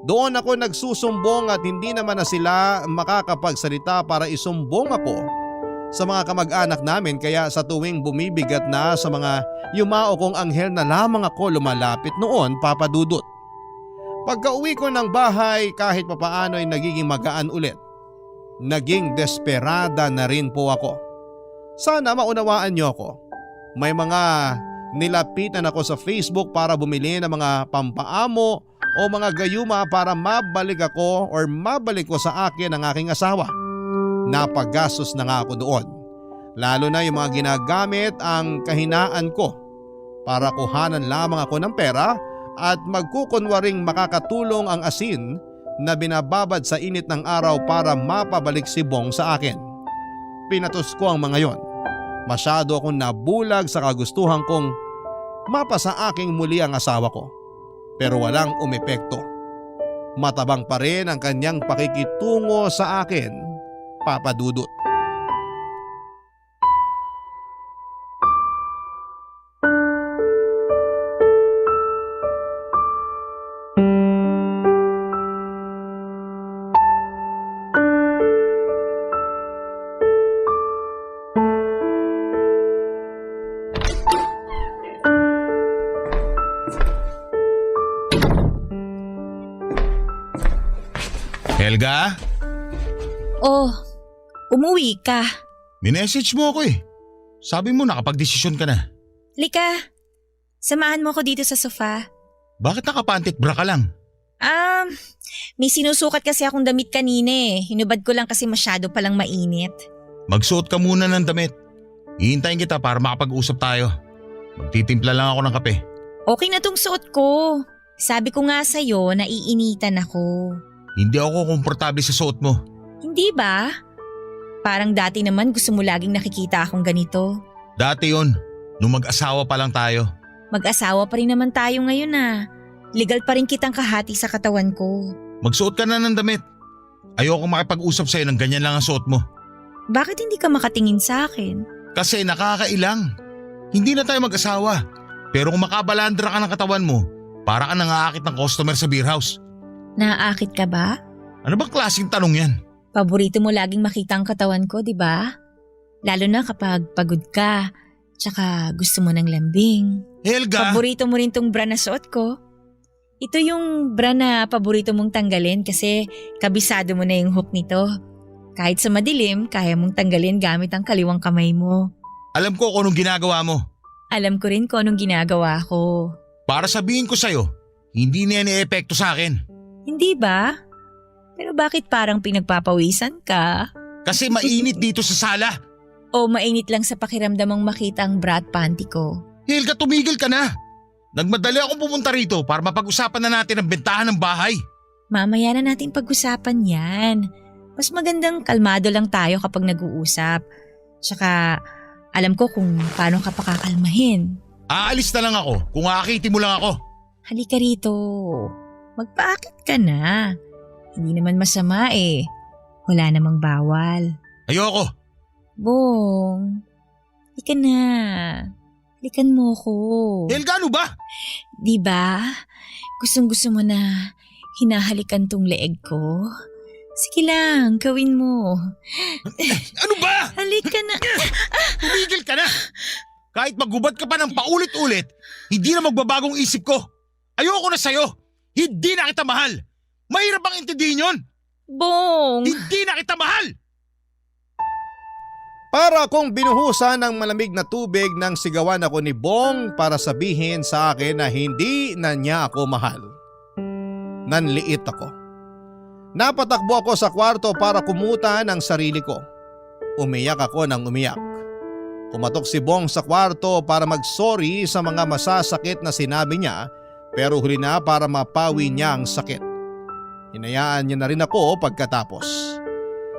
Speaker 1: Doon ako nagsusumbong at hindi naman na sila makakapagsalita para isumbong ako sa mga kamag-anak namin, kaya sa tuwing bumibigat na sa mga yumao kong anghel na lamang ako lumalapit noon, Papa Dudut. Pagka-uwi ko ng bahay kahit papaano ay nagiging magaan ulit. Naging desperada na rin po ako. Sana maunawaan niyo ako. May mga nilapitan ako sa Facebook para bumili ng mga pampaamo o mga gayuma para mabalik ako or mabalik ko sa akin ang aking asawa. Napagastos na nga ako doon. Lalo na yung mga ginagamit ang kahinaan ko para kuhanan lamang ako ng pera at magkukunwaring makakatulong ang asin na binababad sa init ng araw para mapabalik si Bong sa akin. Pinatos ko ang mga yon. Masyado akong nabulag sa kagustuhan kong mapasa aking muli ang asawa ko. Pero walang umepekto. Matabang pa rin ang kanyang pakikitungo sa akin, Papa Dudut.
Speaker 3: Helga?
Speaker 2: Oh, umuwi ka.
Speaker 3: Minessage mo ako eh. Sabi mo nakapag-desisyon ka na.
Speaker 2: Lika, samahan mo ako dito sa sofa.
Speaker 3: Bakit nakapantit bra ka lang?
Speaker 2: May sinusukat kasi akong damit kanina eh. Hinubad ko lang kasi masyado palang mainit.
Speaker 3: Magsuot ka muna ng damit. Hihintayin kita para makapag-usap tayo. Magtitimpla lang ako ng kape.
Speaker 2: Okay na tong suot ko. Sabi ko nga sa'yo, naiinitan ako.
Speaker 3: Hindi ako komportable sa suot mo.
Speaker 2: Hindi ba? Parang dati naman gusto mo laging nakikita akong ganito.
Speaker 3: Dati yon, nung mag-asawa pa lang tayo.
Speaker 2: Mag-asawa pa rin naman tayo ngayon Legal pa rin kitang kahati sa katawan ko.
Speaker 3: Magsuot ka na ng damit. Ayoko makipag-usap sa'yo ng ganyan lang ang suot mo.
Speaker 2: Bakit hindi ka makatingin sa akin?
Speaker 3: Kasi nakakailang. Hindi na tayo mag-asawa. Pero kung makabalandra ka ng katawan mo, para ka nangaakit ng customer sa beer house.
Speaker 2: Naaakit ka ba?
Speaker 3: Ano bang klaseng tanong yan?
Speaker 2: Paborito mo laging makita ang katawan ko, di ba? Lalo na kapag pagod ka, tsaka gusto mo ng lambing.
Speaker 3: Helga!
Speaker 2: Paborito mo rin tong bra na suot ko. Ito yung bra na paborito mong tanggalin kasi kabisado mo na yung hook nito. Kahit sa madilim, kaya mong tanggalin gamit ang kaliwang kamay mo.
Speaker 3: Alam ko kung anong ginagawa mo.
Speaker 2: Alam ko rin kung anong ginagawa ko.
Speaker 3: Para sabihin ko sa'yo, hindi na yan i-epekto sa akin.
Speaker 2: Hindi ba? Pero bakit parang pinagpapawisan ka?
Speaker 3: Kasi mainit dito sa sala.
Speaker 2: O mainit lang sa pakiramdamang makita ang bra at panty ko?
Speaker 3: Helga, tumigil ka na. Nagmadali akong pumunta rito para mapag-usapan na natin ang bentahan ng bahay.
Speaker 2: Mamaya na natin pag-usapan yan. Mas magandang kalmado lang tayo kapag nag-uusap. Tsaka alam ko kung paano ka pakakalmahin.
Speaker 3: Aalis na lang ako kung aakitin mo lang ako.
Speaker 2: Halika rito. Magpaakit ka na. Hindi naman masama Wala namang bawal.
Speaker 3: Ayoko.
Speaker 2: Bong, halika na. Halikan mo ko.
Speaker 3: Helga, ano ba?
Speaker 2: Diba? Gustong-gusto mo na hinahalikan tong leeg ko? Sige lang, gawin mo.
Speaker 3: Ano ba?
Speaker 2: Halika na.
Speaker 3: Tumigil ka na. Kahit magubad ka pa ng paulit-ulit, hindi na magbabagong isip ko. Ayoko na sa'yo. Hindi na kita mahal. Mahirap bang intindihin yun?
Speaker 2: Bong!
Speaker 3: Hindi na kita mahal!
Speaker 1: Para akong binuhusan ng malamig na tubig nang sigawan ako ni Bong para sabihin sa akin na hindi na niya ako mahal. Nanliit ako. Napatakbo ako sa kwarto para kumutan ang sarili ko. Umiyak ako ng umiyak. Kumatok si Bong sa kwarto para mag-sorry sa mga masasakit na sinabi niya pero huli na para mapawi niya ang sakit. Hinayaan niya na rin ako pagkatapos.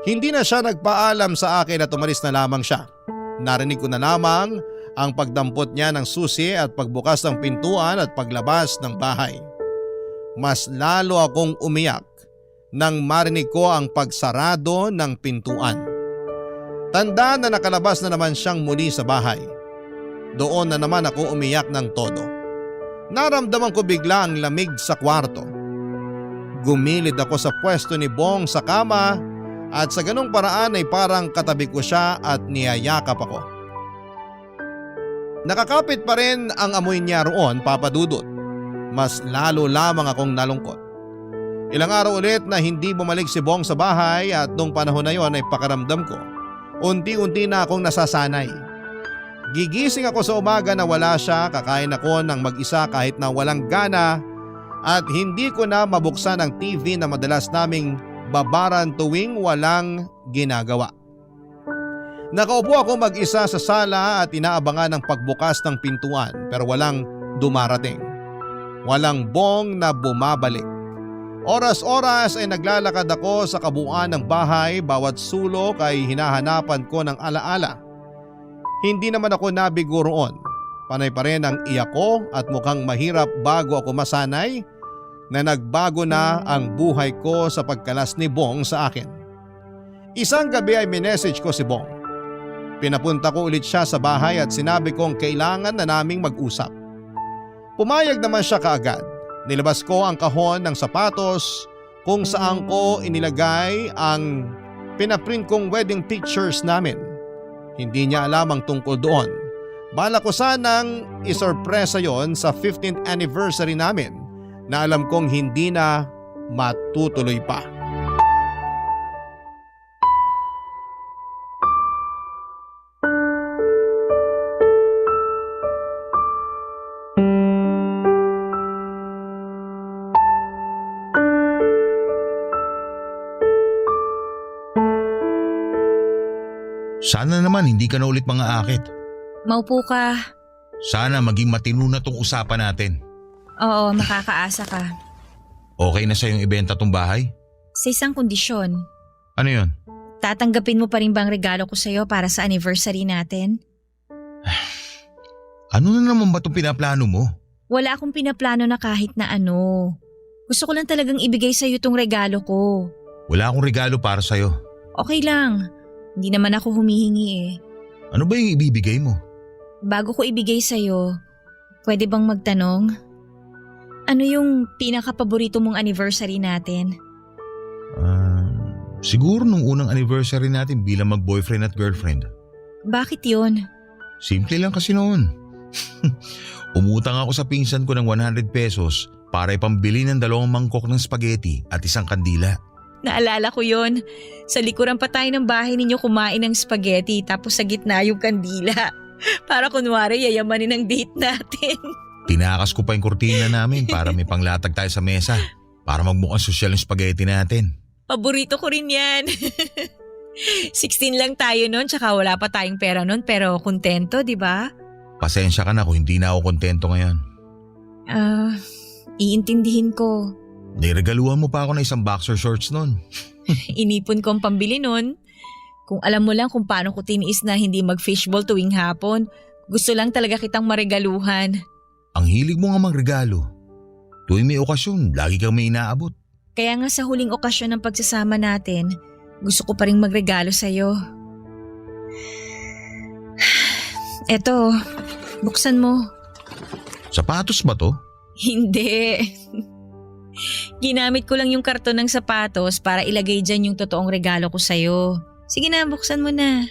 Speaker 1: Hindi na siya nagpaalam sa akin at umalis na lamang siya. Narinig ko na lamang ang pagdampot niya ng susi at pagbukas ng pintuan at paglabas ng bahay. Mas lalo akong umiyak nang marinig ko ang pagsarado ng pintuan. Tanda na nakalabas na naman siyang muli sa bahay. Doon na naman ako umiyak ng todo. Naramdaman ko bigla ang lamig sa kwarto. Gumilid ako sa pwesto ni Bong sa kama at sa ganong paraan ay parang katabi ko siya at niyayakap ako. Nakakapit pa rin ang amoy niya roon, Papa Dudut. Mas lalo lamang akong nalungkot. Ilang araw ulit na hindi bumalik si Bong sa bahay at nung panahon na yon ay pakaramdam ko. Unti-unti na akong nasasanay. Gigising ako sa umaga na wala siya, kakain ako ng mag-isa kahit na walang gana at hindi ko na mabuksan ang TV na madalas naming babaran tuwing walang ginagawa. Nakaupo ako mag-isa sa sala at inaabangan ang pagbukas ng pintuan pero walang dumarating. Walang Bong na bumabalik. Oras-oras ay naglalakad ako sa kabuuan ng bahay, bawat sulok ay hinahanapan ko ng alaala. Hindi naman ako nabigo roon. Panay pa rin ang iyak ko at mukhang mahirap bago ako masanay na nagbago na ang buhay ko sa pagkalas ni Bong sa akin. Isang gabi ay minessage ko si Bong. Pinapunta ko ulit siya sa bahay at sinabi kong kailangan na naming mag-usap. Pumayag naman siya kaagad. Nilabas ko ang kahon ng sapatos kung saan ko inilagay ang pinaprint kong wedding pictures namin. Hindi niya alam ang tungkol doon. Bala ko sanang isorpresa yon sa 15th anniversary namin na alam kong hindi na matutuloy pa.
Speaker 3: Sana naman hindi ka na ulit mga akit.
Speaker 2: Maupo ka.
Speaker 3: Sana maging matino na tong usapan natin.
Speaker 2: Oo, makakaasa ka.
Speaker 3: Okay na sa'yong ibenta tong bahay?
Speaker 2: Sa isang kondisyon.
Speaker 3: Ano yun?
Speaker 2: Tatanggapin mo pa rin bang regalo ko sa'yo para sa anniversary natin?
Speaker 3: Ano na naman ba itong pinaplano mo?
Speaker 2: Wala akong pinaplano na kahit na ano. Gusto ko lang talagang ibigay sa'yo tong regalo ko.
Speaker 3: Wala akong regalo para sa'yo.
Speaker 2: Okay lang. Hindi naman ako humihingi eh.
Speaker 3: Ano ba yung ibibigay mo?
Speaker 2: Bago ko ibigay sa'yo, pwede bang magtanong? Ano yung pinaka-paborito mong anniversary natin?
Speaker 3: Siguro nung unang anniversary natin bilang mag-boyfriend at girlfriend.
Speaker 2: Bakit yun?
Speaker 3: Simple lang kasi noon. Umutang ako sa pinsan ko ng 100 pesos para ipambili ng 2 mangkok ng spaghetti at isang kandila.
Speaker 2: Naalala ko yon. Sa likuran pa tayo ng bahay ninyo kumain ng spaghetti tapos sa gitna yung kandila. Para kunwari yayamanin ang date natin.
Speaker 3: Tinakas ko pa yung kurtina namin para may panglatag tayo sa mesa para magmukhang sosyal yung spaghetti natin.
Speaker 2: Paborito ko rin yan. 16 lang tayo nun tsaka wala pa tayong pera nun pero kontento, di ba?
Speaker 3: Pasensya ka na kung hindi na ako kontento ngayon.
Speaker 2: Iintindihin ko.
Speaker 3: Niregaluhan mo pa ako ng isang boxer shorts nun.
Speaker 2: Inipon ko ang pambili nun. Kung alam mo lang kung paano ko tiniis na hindi mag-fishball tuwing hapon, gusto lang talaga kitang maregaluhan.
Speaker 3: Ang hilig mo nga magregalo. Tuwing may okasyon, lagi kang may inaabot.
Speaker 2: Kaya nga sa huling okasyon ng pagsasama natin, gusto ko pa rin magregalo sa'yo. Eto, buksan mo.
Speaker 3: Sapatos ba to?
Speaker 2: Hindi. Ginamit ko lang yung karton ng sapatos para ilagay dyan yung totoong regalo ko sa'yo. Sige na, buksan mo na.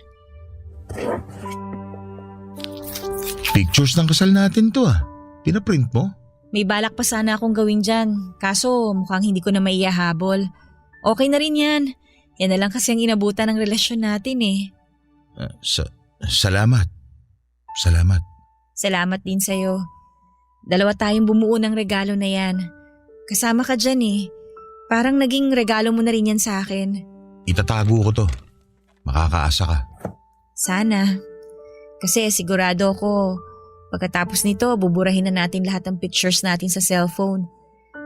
Speaker 3: Pictures ng kasal natin to ah. Pinaprint mo?
Speaker 2: May balak pa sana akong gawin dyan. Kaso mukhang hindi ko na maiyahabol. Okay na rin yan. Yan na lang kasi ang inabutan ng relasyon natin eh.
Speaker 3: Salamat. Salamat.
Speaker 2: Salamat din sa'yo. 2 tayong bumuo ng regalo na yan. Kasama ka dyan eh. Parang naging regalo mo na rin yan sa akin.
Speaker 3: Itatago ko to. Makakaasa ka.
Speaker 2: Sana. Kasi sigurado ako, pagkatapos nito buburahin na natin lahat ng pictures natin sa cellphone.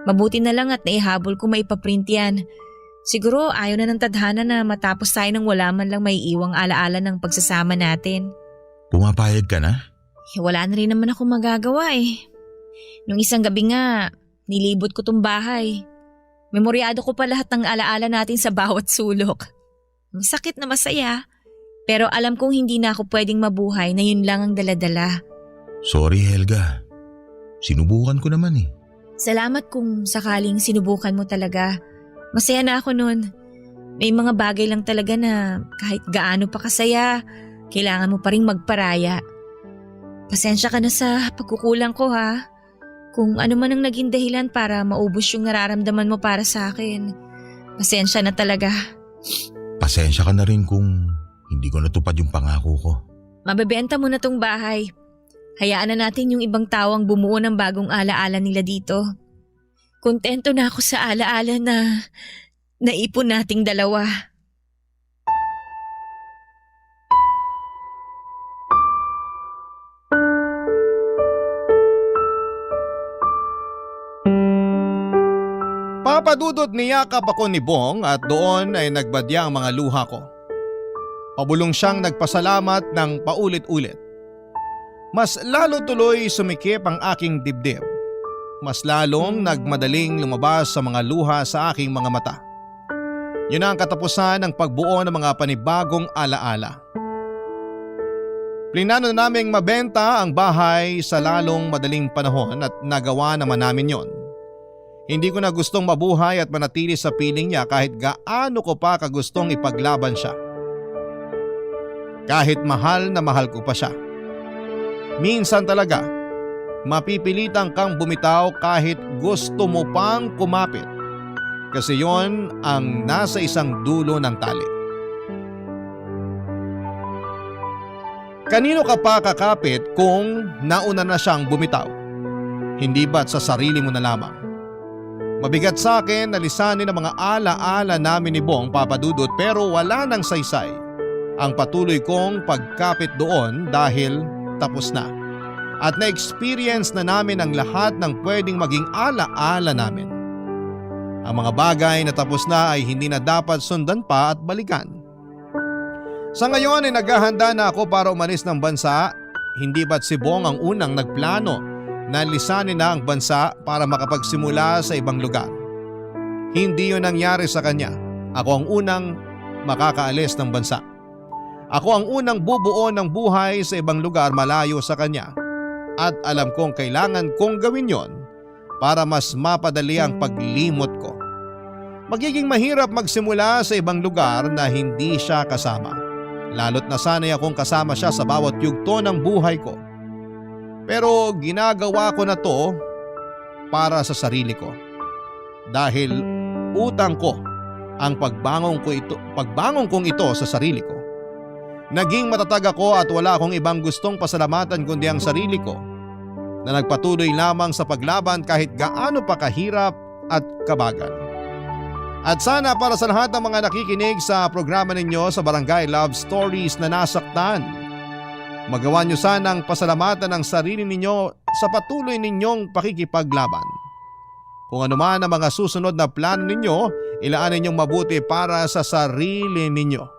Speaker 2: Mabuti na lang at naihabol ko maipaprint yan. Siguro ayaw na ng tadhana na matapos tayo nang wala man lang may iwang alaala ng pagsasama natin.
Speaker 3: Pumapayag ka na?
Speaker 2: Wala na rin naman ako magagawa eh. Nung isang gabi nga, nilibot ko tong bahay. Memoryado ko pa lahat ng alaala natin sa bawat sulok. Masakit na masaya. Pero alam kong hindi na ako pwedeng mabuhay na yun lang ang daladala.
Speaker 3: Sorry Helga. Sinubukan ko naman eh.
Speaker 2: Salamat kung sakaling sinubukan mo talaga. Masaya na ako nun. May mga bagay lang talaga na kahit gaano pa kasaya, kailangan mo pa rin magparaya. Pasensya ka na sa pagkukulang ko ha. Kung ano man ang naging dahilan para maubos yung nararamdaman mo para sa akin. Pasensya na talaga.
Speaker 3: Pasensya ka na rin kung hindi ko natupad yung pangako ko.
Speaker 2: Mabebenta mo na tong bahay. Hayaan na natin yung ibang tao ang bumuo ng bagong alaala nila dito. Kontento na ako sa alaala na naipon nating 2.
Speaker 1: Papadudot niyakap ako ni Bong at doon ay nagbadya ang mga luha ko. Pabulong siyang nagpasalamat ng paulit-ulit. Mas lalo tuloy sumikip ang aking dibdib. Mas lalong nagmadaling lumabas sa mga luha sa aking mga mata. Yun ang katapusan ng pagbuo ng mga panibagong alaala. Plinano naming mabenta ang bahay sa lalong madaling panahon at nagawa naman namin yon. Hindi ko na gustong mabuhay at manatili sa piling niya kahit gaano ko pa kagustong ipaglaban siya. Kahit mahal na mahal ko pa siya. Minsan talaga, mapipilitan kang bumitaw kahit gusto mo pang kumapit. Kasi yon ang nasa isang dulo ng tali. Kanino ka pa kakapit kung nauna na siyang bumitaw? Hindi ba't sa sarili mo na lamang? Mabigat sa akin na lisanin ang mga ala-ala namin ni Bong Papadudot pero wala nang saysay ang patuloy kong pagkapit doon dahil tapos na. At na-experience na namin ang lahat ng pwedeng maging ala-ala namin. Ang mga bagay na tapos na ay hindi na dapat sundan pa at balikan. Sa ngayon ay naghahanda na ako para umalis ng bansa hindi ba't si Bong ang unang nagplano na lisanin na ang bansa para makapagsimula sa ibang lugar? Hindi yun nangyari sa kanya. Ako ang unang makakaalis ng bansa. Ako ang unang bubuo ng buhay sa ibang lugar malayo sa kanya. At alam kong kailangan kong gawin yon para mas mapadali ang paglimot ko. Magiging mahirap magsimula sa ibang lugar na hindi siya kasama. Lalo't nasanay akong kasama siya sa bawat yugto ng buhay ko. Pero ginagawa ko na to para sa sarili ko. Dahil utang ko ang pagbangon kong ito sa sarili ko. Naging matatag ako at wala akong ibang gustong pasalamatan kundi ang sarili ko na nagpatuloy lamang sa paglaban kahit gaano pa kahirap at kabagal. At sana para sa lahat ng mga nakikinig sa programa ninyo sa Barangay Love Stories na nasaktan, magawa nyo sanang pasalamatan ang sarili ninyo sa patuloy ninyong pakikipaglaban. Kung ano man ang mga susunod na plano ninyo, ilaan ninyong mabuti para sa sarili ninyo.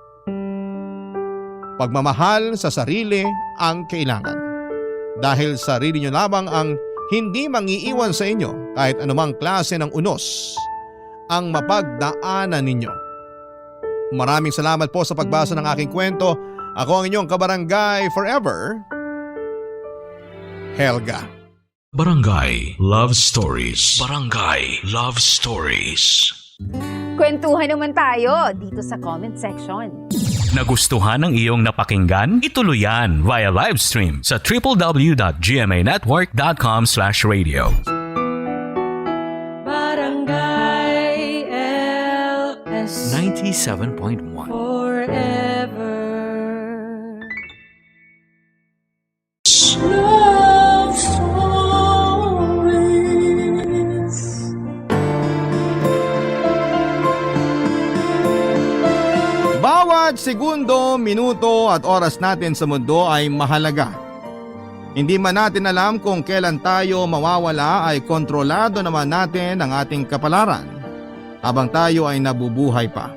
Speaker 1: Pagmamahal sa sarili ang kailangan. Dahil sarili nyo lamang ang hindi mangiiwan sa inyo kahit anumang klase ng unos ang mapagdaanan ninyo. Maraming salamat po sa pagbasa ng aking kwento. Ako ang inyong kabarangay forever, Helga.
Speaker 4: Barangay Love Stories. Barangay Love Stories.
Speaker 5: Kwentuhan naman tayo dito sa comment section.
Speaker 6: Nagustuhan ng iyong napakinggan? Ituloy yan via live stream sa www.gmanetwork.com/radio.
Speaker 7: Barangay LS
Speaker 6: 97.1
Speaker 7: forever. Love stories.
Speaker 1: Bawat segundo, minuto at oras natin sa mundo ay mahalaga. Hindi man natin alam kung kailan tayo mawawala ay kontrolado naman natin ang ating kapalaran habang tayo ay nabubuhay pa.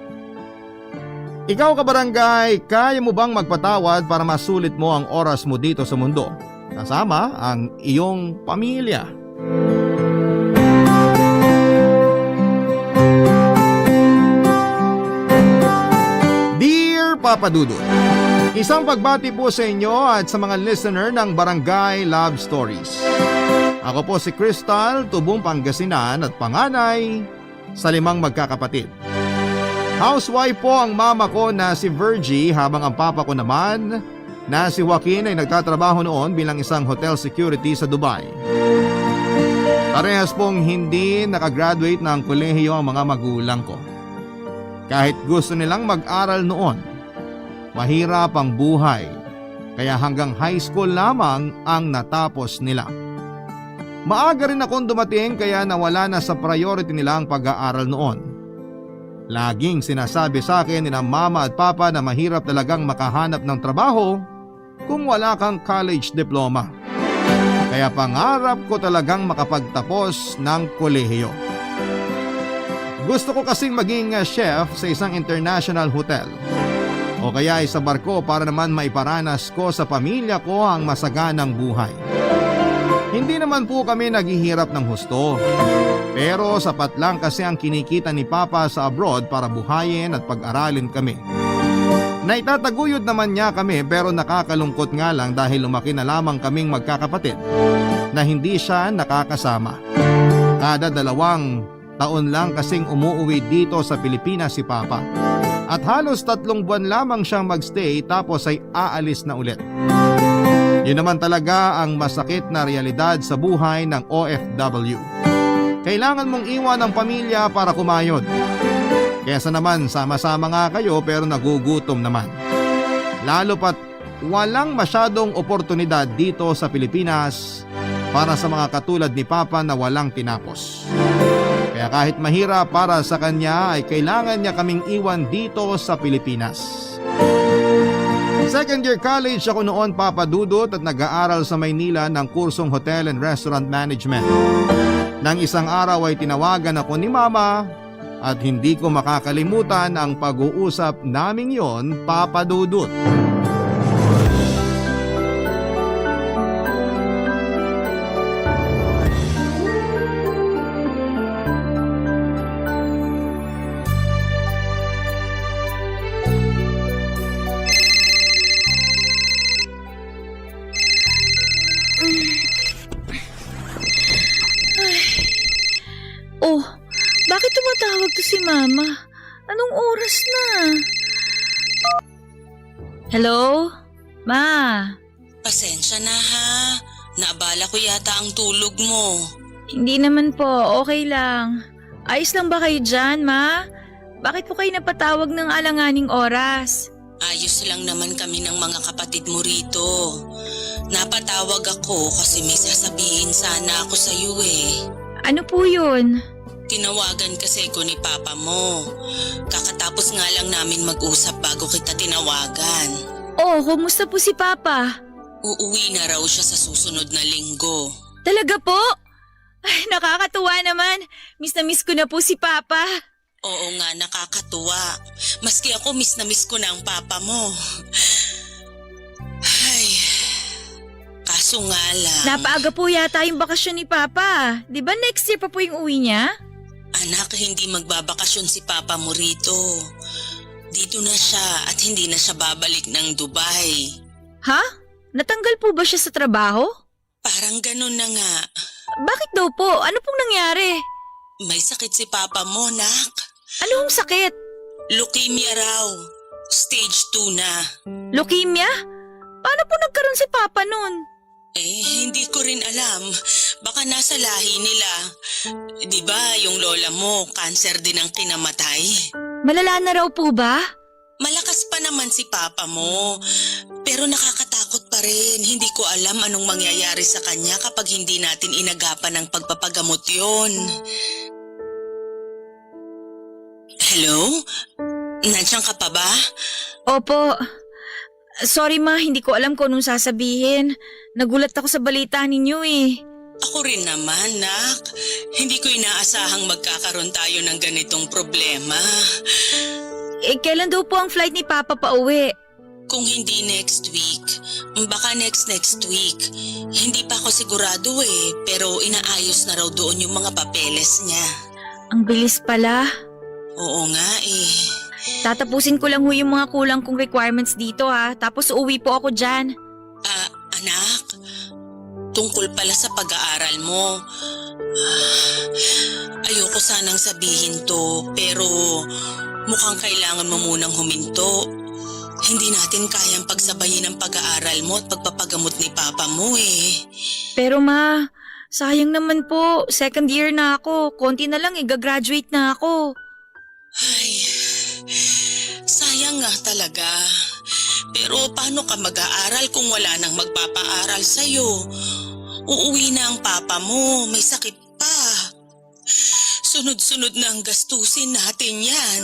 Speaker 1: Ikaw kabarangay, kaya mo bang magpatawad para masulit mo ang oras mo dito sa mundo? Kasama ang iyong pamilya. Dear Papa Dudut, isang pagbati po sa inyo at sa mga listener ng Barangay Love Stories. Ako po si Crystal, tubong Pangasinan at panganay sa 5 magkakapatid. Housewife po ang mama ko na si Virgie habang ang papa ko naman na si Joaquin ay nagtatrabaho noon bilang isang hotel security sa Dubai. Parehas pong hindi nakagraduate ng kolehiyo ang mga magulang ko. Kahit gusto nilang mag-aral noon, mahirap ang buhay, kaya hanggang high school lamang ang natapos nila. Maaga rin akong dumating kaya nawala na sa priority nila ang pag-aaral noon. Laging sinasabi sa akin ni mama at papa na mahirap talagang makahanap ng trabaho kung wala kang college diploma. Kaya pangarap ko talagang makapagtapos ng kolehiyo. Gusto ko kasing maging chef sa isang international hotel o kaya sa barko para naman maiparanas ko sa pamilya ko ang masaganang buhay. Hindi naman po kami naghihirap ng husto, pero sapat lang kasi ang kinikita ni Papa sa abroad para buhayin at pag-aralin kami. Naitataguyod naman niya kami pero nakakalungkot nga lang dahil lumaki na lamang kaming magkakapatid na hindi siya nakakasama. Kada 2 taon lang kasing umuwi dito sa Pilipinas si Papa at halos 3 buwan lamang siyang magstay tapos ay aalis na ulit. Yun naman talaga ang masakit na realidad sa buhay ng OFW. Kailangan mong iwan ang pamilya para kumayod. Kesa naman sama-sama nga kayo pero nagugutom naman. Lalo pat walang masyadong oportunidad dito sa Pilipinas para sa mga katulad ni Papa na walang tinapos. Kaya kahit mahirap para sa kanya ay kailangan niya kaming iwan dito sa Pilipinas. Second year college ako noon, Papa Dudut, at nag-aaral sa Maynila ng kursong Hotel and Restaurant Management. Nang isang araw ay tinawagan ako ni Mama at hindi ko makakalimutan ang pag-uusap naming yon, Papa Dudut.
Speaker 2: Mama? Anong oras na? Hello? Ma?
Speaker 8: Pasensya na ha. Naabala ko yata ang tulog mo.
Speaker 2: Hindi naman po, okay lang. Ayos lang ba kayo dyan, Ma? Bakit po kayo napatawag ng alanganing oras?
Speaker 8: Ayos lang naman kami ng mga kapatid mo rito. Napatawag ako kasi may sasabihin sana ako sa iyo eh.
Speaker 2: Ano po yun?
Speaker 8: Tinawagan kasi ko ni Papa mo. Kakatapos nga lang namin mag-usap bago kita tinawagan.
Speaker 2: Oh, kumusta po si Papa?
Speaker 8: Uuwi na raw siya sa susunod na linggo.
Speaker 2: Talaga po? Ay, nakakatuwa naman. Miss na miss ko na po si Papa.
Speaker 8: Oo nga, nakakatuwa. Maski ako miss na miss ko na ang Papa mo. Ay, kaso nga lang.
Speaker 2: Napaaga po yata yung bakasyon ni Papa. Di ba next year pa po yung uwi niya?
Speaker 8: Anak, hindi magbabakasyon si Papa mo rito. Dito na siya at hindi na siya babalik ng Dubai.
Speaker 2: Ha? Natanggal po ba siya sa trabaho?
Speaker 8: Parang ganun na nga.
Speaker 2: Bakit daw po? Ano pong nangyari?
Speaker 8: May sakit si Papa mo, nak.
Speaker 2: Anong sakit?
Speaker 8: Leukemia raw. Stage 2 na.
Speaker 2: Leukemia? Paano po nagkaroon si Papa nun?
Speaker 8: Hindi ko rin alam. Baka nasa lahi nila. Di ba yung lola mo, cancer din ang kinamatay?
Speaker 2: Malala na raw po ba?
Speaker 8: Malakas pa naman si Papa mo. Pero nakakatakot pa rin. Hindi ko alam anong mangyayari sa kanya kapag hindi natin inagapan ng pagpapagamot yon. Hello? Nandiyan ka pa ba?
Speaker 2: Opo. Sorry ma, hindi ko alam kung anong sasabihin. Nagulat ako sa balita ninyo eh.
Speaker 8: Ako rin naman, nak. Hindi ko inaasahang magkakaroon tayo ng ganitong problema.
Speaker 2: Kailan daw po ang flight ni Papa pa uwi?
Speaker 8: Kung hindi next week, baka next week. Hindi pa ako sigurado eh, pero inaayos na raw doon yung mga papeles niya.
Speaker 2: Ang bilis pala.
Speaker 8: Oo nga eh.
Speaker 2: Tatapusin ko lang ho yung mga kulang kong requirements dito ha, tapos uuwi po ako dyan.
Speaker 8: Anak, tungkol pala sa pag-aaral mo. Ayoko sanang sabihin to, pero mukhang kailangan mo munang huminto. Hindi natin kayang pagsabayin ang pag-aaral mo at pagpapagamot ni Papa mo eh.
Speaker 2: Pero ma, sayang naman po, second year na ako, konti na lang gagraduate na ako.
Speaker 8: Ay, sayang nga talaga. Pero paano ka mag-aaral kung wala nang magpapaaral sa'yo? Uuwi na ang Papa mo, may sakit pa. Sunod-sunod na ang gastusin natin yan.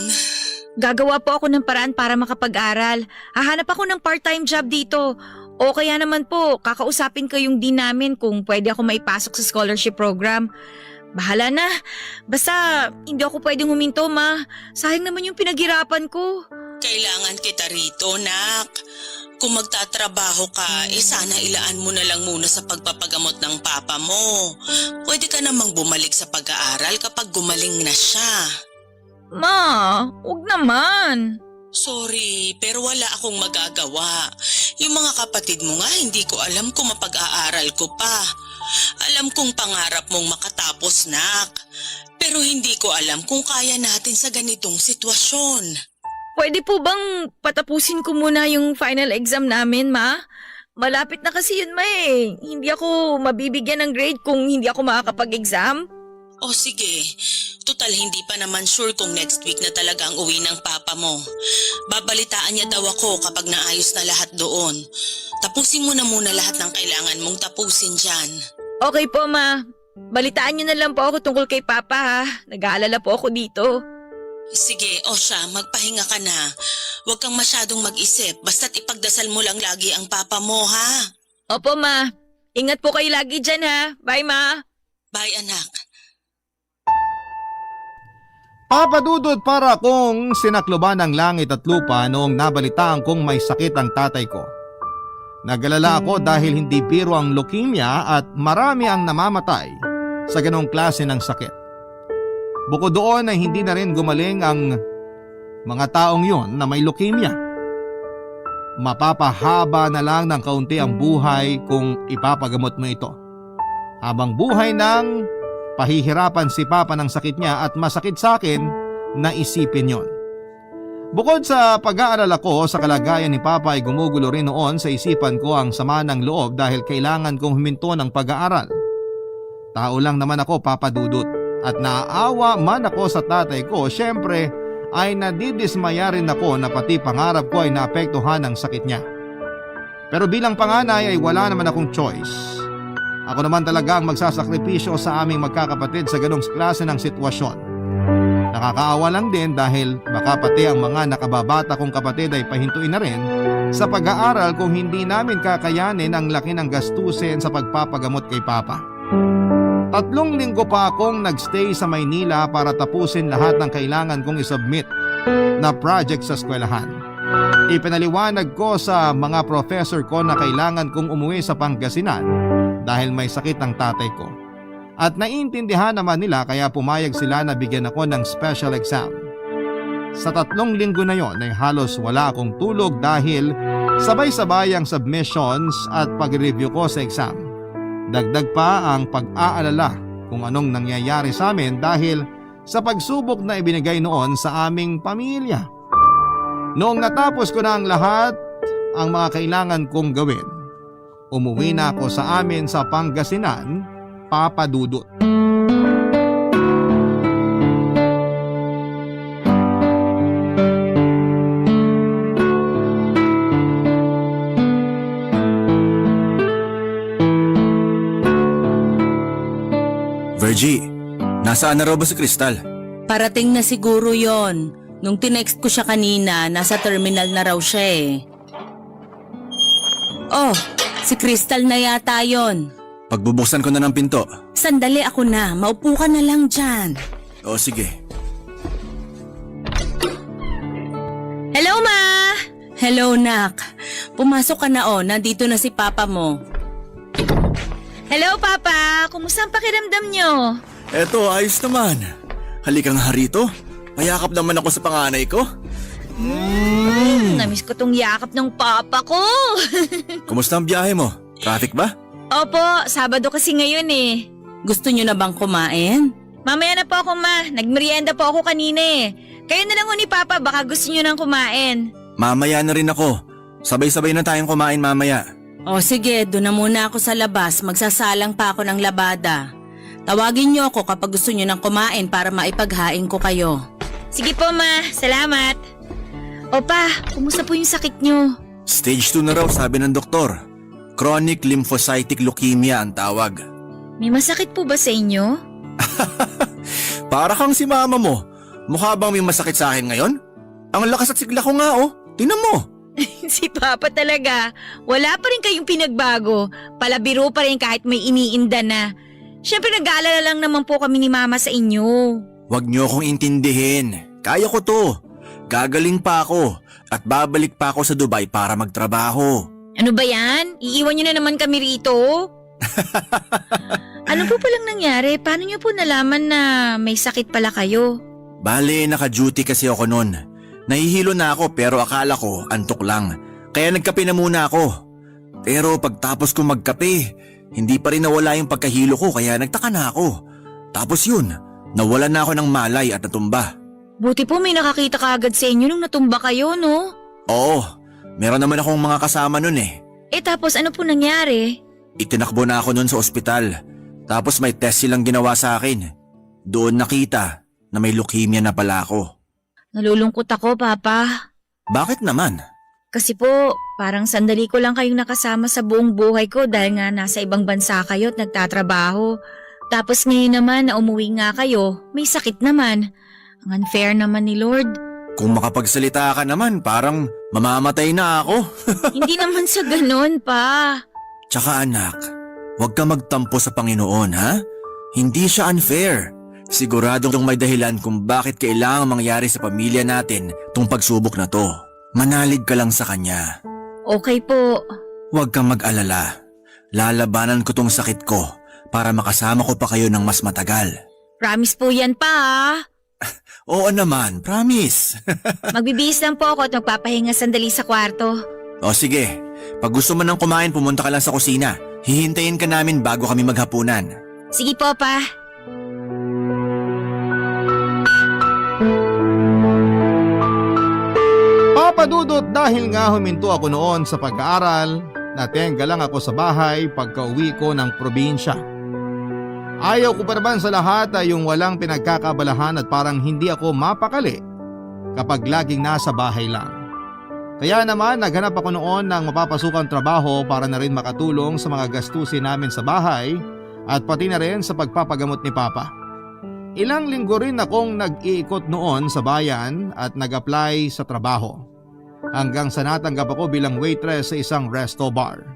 Speaker 2: Gagawa po ako ng paraan para makapag-aral. Hahanap ako ng part-time job dito. O kaya naman po, kakausapin ko yung dean namin kung pwede ako maipasok sa scholarship program. Bahala na. Basta hindi ako pwedeng huminto, ma. Sayang naman yung pinaghirapan ko.
Speaker 8: Kailangan kita rito, nak. Kung magtatrabaho ka, sana ilaan mo na lang muna sa pagpapagamot ng Papa mo. Pwede ka namang bumalik sa pag-aaral kapag gumaling na siya.
Speaker 2: Ma, huwag naman.
Speaker 8: Sorry, pero wala akong magagawa. Yung mga kapatid mo nga, hindi ko alam kung mapag-aaral ko pa. Alam kong pangarap mong makatapos, nak. Pero hindi ko alam kung kaya natin sa ganitong sitwasyon.
Speaker 2: Pwede po bang patapusin ko muna yung final exam namin, ma? Malapit na kasi yun, ma eh. Hindi ako mabibigyan ng grade kung hindi ako makakapag-exam.
Speaker 8: O sige, total hindi pa naman sure kung next week na talaga ang uwi ng Papa mo. Babalitaan niya daw ako kapag naayos na lahat doon. Tapusin mo na muna lahat ng kailangan mong tapusin dyan.
Speaker 2: Okay po, ma. Balitaan niyo na lang po ako tungkol kay Papa, ha? Nag-aalala po ako dito.
Speaker 8: Sige, o siya, magpahinga ka na. Huwag kang masyadong mag-isip, basta't ipagdasal mo lang lagi ang Papa mo, ha?
Speaker 2: Opo, ma. Ingat po kayo lagi dyan, ha? Bye, ma.
Speaker 8: Bye, anak.
Speaker 1: Papadudod para kong sinakloban ng langit at lupa noong nabalitaan kong may sakit ang tatay ko. Nagalala ako dahil hindi biro ang leukemia at marami ang namamatay sa ganong klase ng sakit. Bukod doon ay hindi na rin gumaling ang mga taong yon na may leukemia. Mapapahaba na lang ng kaunti ang buhay kung ipapagamot mo ito. Habang buhay nang pahihirapan si Papa ng sakit niya at masakit sa akin na isipin yon. Bukod sa pag-aalala ko sa kalagayan ni Papa ay gumugulo rin noon sa isipan ko ang sama ng loob dahil kailangan kong huminto ng pag-aaral. Tao lang naman ako, Papa Dudut, at naaawa man ako sa tatay ko, syempre ay nadidismaya rin ako na pati pangarap ko ay naapektuhan ng sakit niya. Pero bilang panganay ay wala naman akong choice. Ako naman talaga ang magsasakripisyo sa aming magkakapatid sa ganong klase ng sitwasyon. Nakakaawa lang din dahil baka pati ang mga nakababata kong kapatid ay pahintuin na rin sa pag-aaral kung hindi namin kakayanin ang laki ng gastusin sa pagpapagamot kay Papa. 3 linggo pa akong nagstay sa Maynila para tapusin lahat ng kailangan kong isubmit na project sa eskwelahan. Ipinaliwanag ko sa mga professor ko na kailangan kong umuwi sa Pangasinan dahil may sakit ang tatay ko. At naiintindihan naman nila kaya pumayag sila na bigyan ako ng special exam. Sa 3 linggo na yon ay halos wala akong tulog dahil sabay-sabay ang submissions at pag-review ko sa exam. Dagdag pa ang pag-aalala kung anong nangyayari sa amin dahil sa pagsubok na ibinigay noon sa aming pamilya. Noong natapos ko na ang lahat, ang mga kailangan kong gawin, umuwi na ako sa amin sa Pangasinan, Papa Dudut.
Speaker 9: Virgie, nasaan na raw ba si Crystal?
Speaker 8: Parating na siguro yon. Nung tinext ko siya kanina, nasa terminal na raw siya eh. Oh, si Crystal na yata yon.
Speaker 9: Pagbubuksan ko na ng pinto.
Speaker 8: Sandali, ako na. Maupo ka na lang dyan.
Speaker 9: O sige.
Speaker 2: Hello, Ma!
Speaker 8: Hello, Nak. Pumasok ka na nandito na si Papa mo.
Speaker 2: Hello, Papa! Kumusta ang pakiramdam nyo?
Speaker 9: Eto, ayos naman. Halika nga rito. Mayakap naman ako sa panganay ko.
Speaker 2: Namiss ko tong yakap ng Papa ko.
Speaker 9: Kumusta ang biyahe mo? Traffic ba?
Speaker 2: Opo, Sabado kasi ngayon eh.
Speaker 8: Gusto nyo na bang kumain?
Speaker 2: Mamaya na po ako, Ma. Nagmerienda po ako kanina eh. Kayo na lang ni Papa, baka gusto nyo nang kumain.
Speaker 9: Mamaya na rin ako. Sabay-sabay na tayong kumain mamaya.
Speaker 8: O sige, doon na muna ako sa labas. Magsasalang pa ako ng labada. Tawagin nyo ako kapag gusto nyo nang kumain para maipaghain ko kayo.
Speaker 2: Sige po, Ma. Salamat. O Pa, kumusta po yung sakit nyo?
Speaker 9: Stage 2 na raw sabi ng doktor. Chronic lymphocytic leukemia ang tawag.
Speaker 2: May masakit po ba sa inyo?
Speaker 9: Para kang si mama mo. Mukha bang may masakit sa akin ngayon? Ang lakas at sigla ko nga Tingnan mo.
Speaker 2: Si Papa talaga. Wala pa rin kayong pinagbago. Palabiro pa rin kahit may iniinda na. Siyempre nag-aalala lang naman po kami ni Mama sa inyo.
Speaker 9: Huwag niyo akong intindihin. Kaya ko to. Gagaling pa ako at babalik pa ako sa Dubai para magtrabaho.
Speaker 2: Ano ba yan? Iiwan nyo na naman kami rito? Ano po palang nangyari? Paano nyo po nalaman na may sakit pala kayo?
Speaker 9: Bale, naka-duty kasi ako noon. Nahihilo na ako pero akala ko antok lang. Kaya nagkape na muna ako. Pero pagtapos ko magkape, hindi pa rin nawala yung pagkahilo ko kaya nagtaka na ako. Tapos yun, nawala na ako ng malay at natumba.
Speaker 2: Buti po may nakakita kaagad sa inyo nung natumba kayo, no?
Speaker 9: Oo, meron naman akong mga kasama noon eh.
Speaker 2: Eh tapos ano po nangyari?
Speaker 9: Itinakbo na ako noon sa ospital. Tapos may test silang ginawa sa akin. Doon nakita na may leukemia na pala ako.
Speaker 2: Nalulungkot ako, Papa.
Speaker 9: Bakit naman?
Speaker 2: Kasi po, parang sandali ko lang kayong nakasama sa buong buhay ko dahil nga nasa ibang bansa kayo at nagtatrabaho. Tapos ngayon naman na umuwi nga kayo, may sakit naman. Ang unfair naman ni Lord.
Speaker 9: Kung makapagsalita ka naman, parang mamamatay na ako.
Speaker 2: Hindi naman sa ganon, Pa.
Speaker 9: Tsaka anak, huwag ka magtampo sa Panginoon, ha? Hindi siya unfair. Siguradong may dahilan kung bakit kailangang mangyari sa pamilya natin tong pagsubok na to. Manalig ka lang sa Kanya.
Speaker 2: Okay po.
Speaker 9: Huwag kang mag-alala. Lalabanan ko tong sakit ko para makasama ko pa kayo ng mas matagal.
Speaker 2: Promise po yan, Pa.
Speaker 9: Oo naman, promise.
Speaker 2: Magbibihis lang po ako at magpapahinga sandali sa kwarto.
Speaker 9: O sige, pag gusto mo nang kumain pumunta ka lang sa kusina. Hihintayin ka namin bago kami maghapunan.
Speaker 2: Sige po, Pa.
Speaker 1: dahil nga huminto ako noon sa pag-aaral, natenga lang ako sa bahay pagka-uwi ko ng probinsya. Ayaw ko pa naman sa lahat ay yung walang pinagkakabalahan at parang hindi ako mapakali kapag laging nasa bahay lang. Kaya naman naghanap ako noon ng mapapasukang trabaho para na rin makatulong sa mga gastusin namin sa bahay at pati na rin sa pagpapagamot ni Papa. Ilang linggo rin akong nag-iikot noon sa bayan at nag-apply sa trabaho. Hanggang sa natanggap ako bilang waitress sa isang resto bar.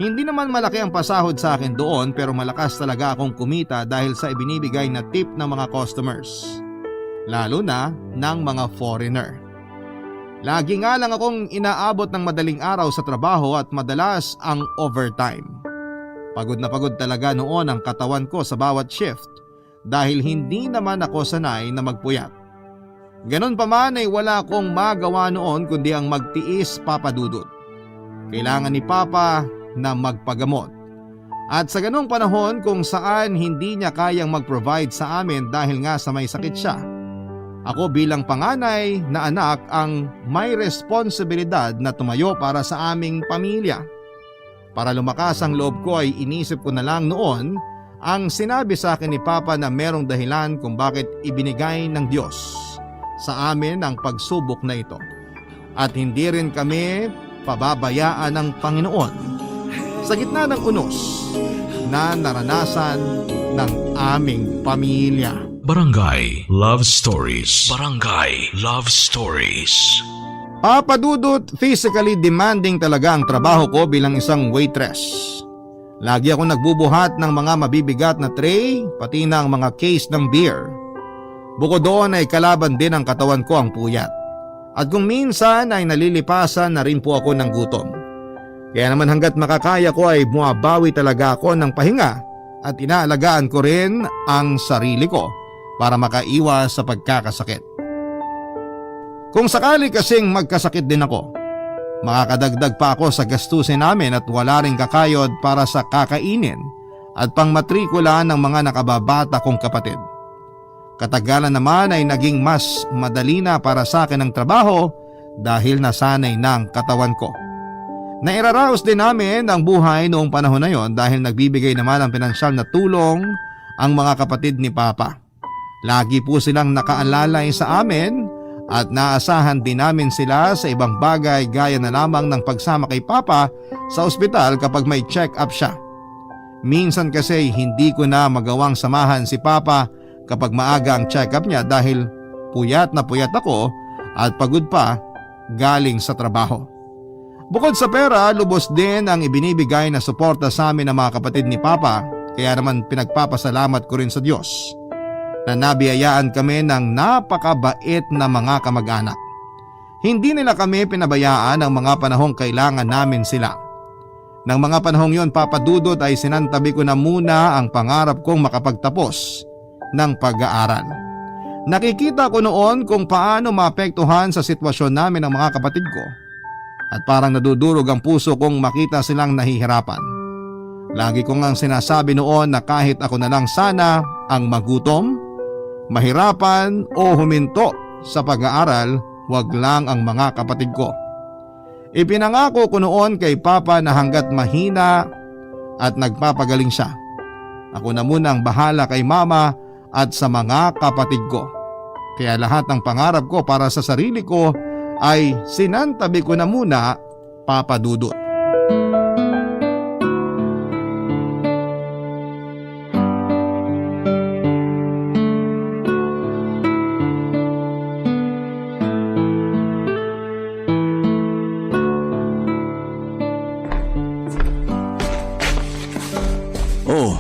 Speaker 1: Hindi naman malaki ang pasahod sa akin doon pero malakas talaga akong kumita dahil sa ibinibigay na tip ng mga customers. Lalo na ng mga foreigner. Lagi nga lang akong inaabot ng madaling araw sa trabaho at madalas ang overtime. Pagod na pagod talaga noon ang katawan ko sa bawat shift dahil hindi naman ako sanay na magpuyat. Ganon pa man ay wala akong magawa noon kundi ang magtiis, Papa Dudut. Kailangan ni Papa na magpagamot. At sa ganong panahon kung saan hindi niya kayang mag-provide sa amin dahil nga sa may sakit siya, ako bilang panganay na anak ang may responsibilidad na tumayo para sa aming pamilya. Para lumakas ang loob ko ay inisip ko na lang noon ang sinabi sa akin ni Papa na merong dahilan kung bakit ibinigay ng Diyos sa amin ang pagsubok na ito. At hindi rin kami pababayaan ng Panginoon sa gitna ng unos na naranasan ng aming pamilya.
Speaker 4: Barangay Love Stories. Barangay Love Stories.
Speaker 1: Papa Dudut, physically demanding talaga ang trabaho ko bilang isang waitress. Lagi ako nagbubuhat ng mga mabibigat na tray, pati na ang mga case ng beer. Bukod doon ay kalaban din ang katawan ko ang puyat. At kung minsan ay nalilipasan na rin po ako ng gutom. Kaya naman hanggat makakaya ko ay bumabawi talaga ako ng pahinga at inaalagaan ko rin ang sarili ko para makaiwas sa pagkakasakit. Kung sakali kasing magkasakit din ako, makakadagdag pa ako sa gastusin namin at wala ring kakayod para sa kakainin at pangmatrikula ng mga nakababata kong kapatid. Katagalan naman ay naging mas madali na para sa akin ang trabaho dahil nasanay ng katawan ko. Nairaraos din namin ang buhay noong panahon na yon dahil nagbibigay naman ng pinansyal na tulong ang mga kapatid ni Papa. Lagi po silang nakaalalay sa amin at naasahan din namin sila sa ibang bagay gaya na lamang ng pagsama kay Papa sa ospital kapag may check-up siya. Minsan kasi hindi ko na magawang samahan si Papa kapag maaga ang check-up niya dahil puyat na puyat ako at pagod pa galing sa trabaho. Bukod sa pera, lubos din ang ibinibigay na suporta sa amin ng mga kapatid ni Papa, kaya naman pinagpapasalamat ko rin sa Diyos na nabiyayaan kami ng napakabait na mga kamag-anak. Hindi nila kami pinabayaan ng mga panahong kailangan namin sila. Nang mga panahong yon, Papa Dudut, ay sinantabi ko na muna ang pangarap kong makapagtapos ng pag-aaral. Nakikita ko noon kung paano maapektuhan sa sitwasyon namin ng mga kapatid ko. At parang nadudurog ang puso kong makita silang nahihirapan. Lagi ko ngang sinasabi noon na kahit ako na lang sana ang magutom, mahirapan o huminto sa pag-aaral, wag lang ang mga kapatid ko. Ipinangako ko noon kay Papa na hanggat mahina at nagpapagaling siya, ako na muna ang bahala kay Mama at sa mga kapatid ko. Kaya lahat ng pangarap ko para sa sarili ko ay sinantabi ko na muna, Papa Dudut.
Speaker 9: Oh,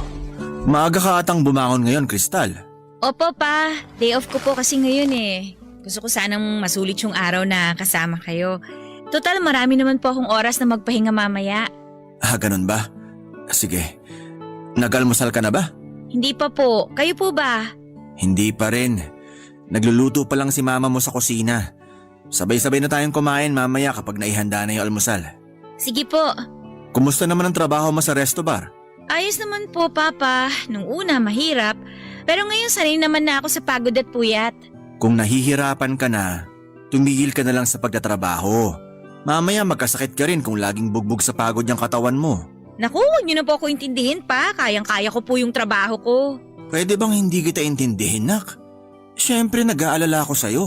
Speaker 9: maaga ka atang bumangon ngayon, Kristal.
Speaker 2: Opo pa, day off ko po kasi ngayon eh. Gusto ko sanang masulit yung araw na kasama kayo. Total, marami naman po akong oras na magpahinga mamaya.
Speaker 9: Ah, ganun ba? Sige. Nag-almusal ka na ba?
Speaker 2: Hindi pa po. Kayo po ba?
Speaker 9: Hindi pa rin. Nagluluto pa lang si Mama mo sa kusina. Sabay-sabay na tayong kumain mamaya kapag naihanda na yung almusal.
Speaker 2: Sige po.
Speaker 9: Kumusta naman ang trabaho mo sa resto bar?
Speaker 2: Ayos naman po, Papa. Nung una, mahirap. Pero ngayon, sanay naman na ako sa pagod at puyat.
Speaker 9: Kung nahihirapan ka na, tumigil ka na lang sa pagtatrabaho. Mamaya magkasakit ka rin kung laging bugbog sa pagod yung katawan mo.
Speaker 2: Naku, huwag niyo na po ako intindihin pa. Kayang-kaya ko po yung trabaho ko.
Speaker 9: Pwede bang hindi kita intindihin, nak? Siyempre nag-aalala ako sa'yo.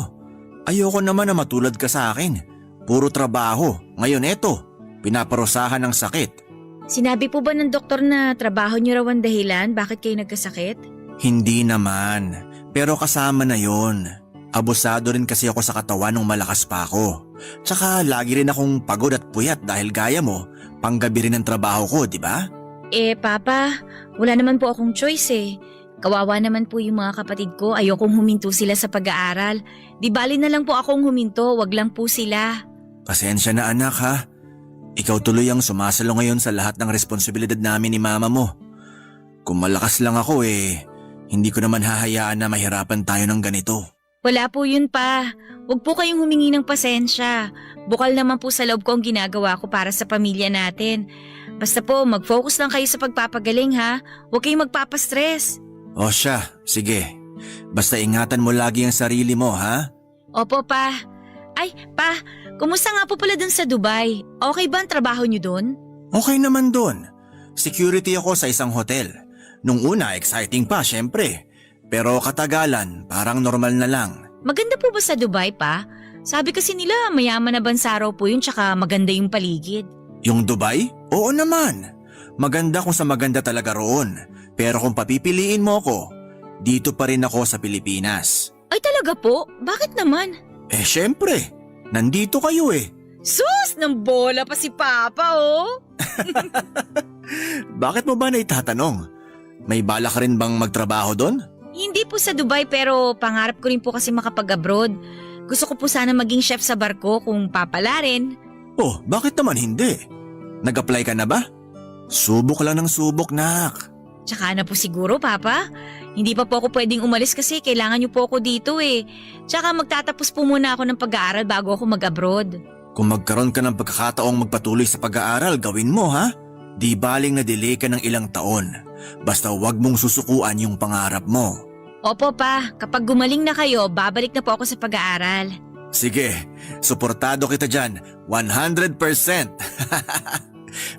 Speaker 9: Ayoko naman na matulad ka sa akin. Puro trabaho. Ngayon eto, pinaparusahan ng sakit.
Speaker 2: Sinabi po ba ng doktor na trabaho niyo raw ang dahilan bakit kayo nagkasakit?
Speaker 9: Hindi naman. Pero kasama na yon. Abusado rin kasi ako sa katawan nung malakas pa ako. Tsaka lagi rin akong pagod at puyat dahil gaya mo, panggabi rin ang trabaho ko, di ba?
Speaker 2: Papa, wala naman po akong choice eh. Kawawa naman po yung mga kapatid ko, ayokong huminto sila sa pag-aaral. Di bali na lang po akong huminto, wag lang po sila.
Speaker 9: Pasensya na anak ha. Ikaw tuloy ang sumasalo ngayon sa lahat ng responsibilidad namin ni mama mo. Kung malakas lang ako hindi ko naman hahayaan na mahirapan tayo ng ganito.
Speaker 2: Wala po yun pa. Huwag po kayong humingi ng pasensya. Bukal naman po sa loob ko ang ginagawa ko para sa pamilya natin. Basta po, mag-focus lang kayo sa pagpapagaling ha. Huwag kayong magpapastress.
Speaker 9: O siya, sige. Basta ingatan mo lagi ang sarili mo ha.
Speaker 2: Opo pa. Ay, pa, kumusta nga po pala dun sa Dubai? Okay ba ang trabaho niyo dun?
Speaker 9: Okay naman doon. Security ako sa isang hotel. Nung una, exciting pa syempre. Pero katagalan, parang normal na lang.
Speaker 2: Maganda po ba sa Dubai pa? Sabi kasi nila mayaman na bansa raw po yun tsaka maganda yung paligid.
Speaker 9: Yung Dubai? Oo naman. Maganda kung sa maganda talaga roon. Pero kung papipiliin mo ko, dito pa rin ako sa Pilipinas.
Speaker 2: Ay talaga po? Bakit naman?
Speaker 9: Syempre. Nandito kayo
Speaker 2: Sus! Nang bola pa si Papa oh!
Speaker 9: Bakit mo ba naitatanong? May bala ka rin bang magtrabaho doon?
Speaker 2: Hindi po sa Dubai pero pangarap ko rin po kasi makapag-abroad. Gusto ko po sana maging chef sa barko kung papala rin.
Speaker 9: Oh, bakit naman hindi? Nag-apply ka na ba? Subok lang ng subok, nak.
Speaker 2: Tsaka na po siguro, Papa. Hindi pa po ako pwedeng umalis kasi kailangan niyo po ako dito eh. Tsaka magtatapos po muna ako ng pag-aaral bago ako mag-abroad.
Speaker 9: Kung magkaroon ka ng pagkakataong magpatuloy sa pag-aaral, gawin mo ha? Di baling na-delay ka ng ilang taon. Basta wag mong susukuan yung pangarap mo.
Speaker 2: Opo pa, kapag gumaling na kayo, babalik na po ako sa pag-aaral.
Speaker 9: Sige, suportado kita dyan, 100%.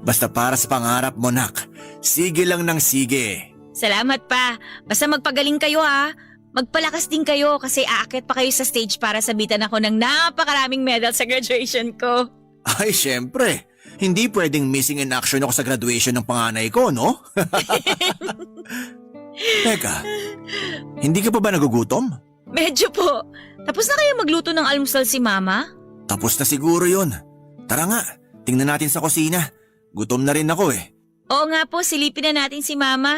Speaker 9: Basta para sa pangarap mo, nak. Sige lang ng sige.
Speaker 2: Salamat pa. Basta magpagaling kayo ha. Magpalakas din kayo kasi aakyat pa kayo sa stage para sabitan ako ng napakaraming medal sa graduation ko.
Speaker 9: Ay, syempre. Hindi pwedeng missing in action ako sa graduation ng panganay ko, no? Teka, hindi ka pa ba nagugutom?
Speaker 2: Medyo po. Tapos na kayo magluto ng almusal si Mama?
Speaker 9: Tapos na siguro yun. Tara nga, tingnan natin sa kusina. Gutom na rin ako
Speaker 2: Oo nga po, silipin na natin si Mama.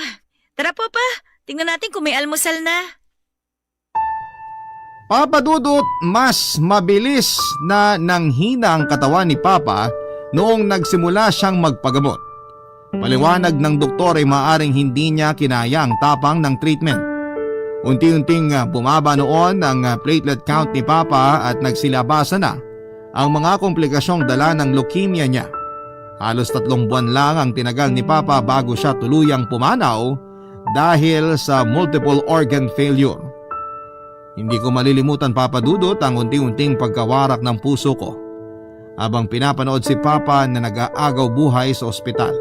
Speaker 2: Tara po pa, tingnan natin kung may almusal na.
Speaker 1: Papa Dudut, mas mabilis na nanghina ang katawan ni Papa noong nagsimula siyang magpagamot. Paliwanag ng doktor ay maaring hindi niya kinaya ang tapang ng treatment. Unti-unting bumaba noon ang platelet count ni Papa at nagsilabasa na ang mga komplikasyong dala ng leukemia niya. Halos 3 buwan lang ang tinagal ni Papa bago siya tuluyang pumanaw dahil sa multiple organ failure. Hindi ko malilimutan, Papa Dudut, ang unti-unting pagkawarak ng puso ko habang pinapanood si Papa na nag-aagaw buhay sa ospital.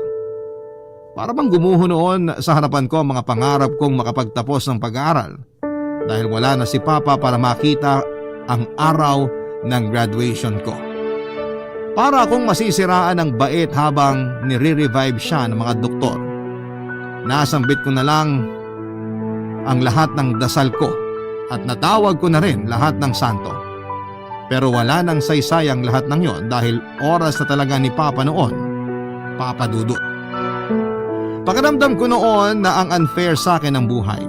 Speaker 1: Para bang gumuho noon sa harapan ko ang mga pangarap kong makapagtapos ng pag-aaral dahil wala na si Papa para makita ang araw ng graduation ko. Para akong masisiraan ng bait habang nire-revive siya ng mga doktor. Nasambit ko na lang ang lahat ng dasal ko at natawag ko na rin lahat ng santo. Pero wala nang saysayang lahat ng yon dahil oras na talaga ni Papa noon, Papa Dudut. Pakiramdam ko noon na ang unfair sa akin ng buhay.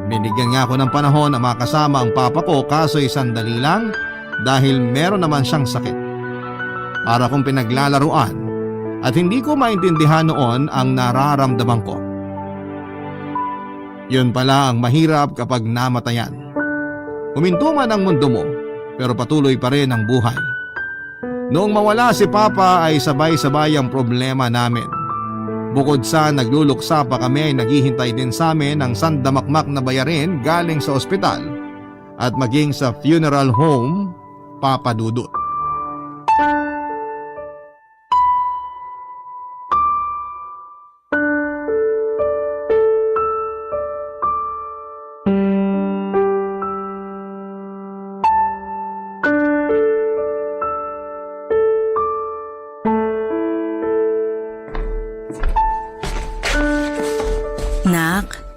Speaker 1: Binigyan nga ako ng panahon na makasama ang Papa ko kaso'y sandali lang dahil meron naman siyang sakit. Para kong pinaglalaruan at hindi ko maintindihan noon ang nararamdaman ko. Yun pala ang mahirap kapag namatayan. Huminto man ang mundo mo pero patuloy pa rin ang buhay. Noong mawala si Papa ay sabay-sabay ang problema namin. Bukod sa nagluluksa pa kami ay naghihintay din sa amin ang sandamakmak na bayarin galing sa ospital at maging sa funeral home, Papa Dudut.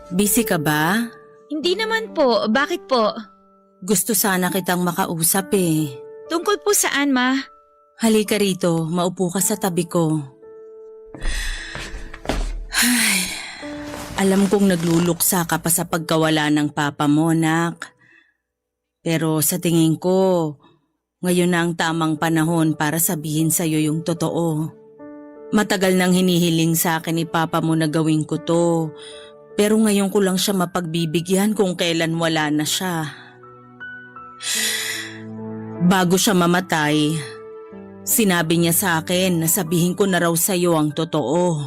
Speaker 8: Busy ka ba?
Speaker 2: Hindi naman po. Bakit po?
Speaker 8: Gusto sana kitang makausap eh.
Speaker 2: Tungkol po saan, Ma?
Speaker 8: Halika rito, maupo ka sa tabi ko. Ay, alam kong nagluluksa ka pa sa pagkawala ng papa mo, nak. Pero sa tingin ko, ngayon na ang tamang panahon para sabihin sa'yo yung totoo. Matagal nang hinihiling sa akin ni papa mo na gawin ko to. Pero ngayon ko lang siya mapagbibigyan kung kailan wala na siya. Bago siya mamatay, sinabi niya sa akin na sabihin ko na raw sa'yo ang totoo.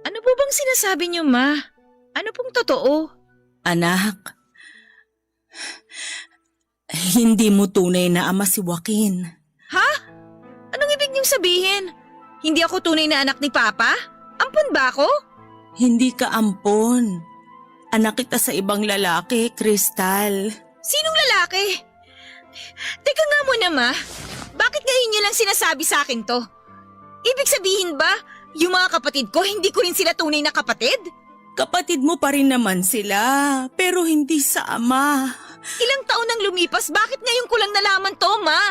Speaker 2: Ano po bang sinasabi niyo, Ma? Ano pong totoo?
Speaker 8: Anak, hindi mo tunay na ama si Joaquin.
Speaker 2: Ha? Anong ibig niyong sabihin? Hindi ako tunay na anak ni Papa? Ampon ba ako?
Speaker 8: Hindi ka ampon. Anak kita sa ibang lalaki, Crystal.
Speaker 2: Sinong lalaki? Teka nga muna, Ma. Bakit ngayon niyo lang sinasabi sa akin to? Ibig sabihin ba, yung mga kapatid ko, hindi ko rin sila tunay na kapatid?
Speaker 8: Kapatid mo pa rin naman sila, pero hindi sa ama.
Speaker 2: Ilang taon nang lumipas, bakit ngayon ko lang nalaman to, Ma?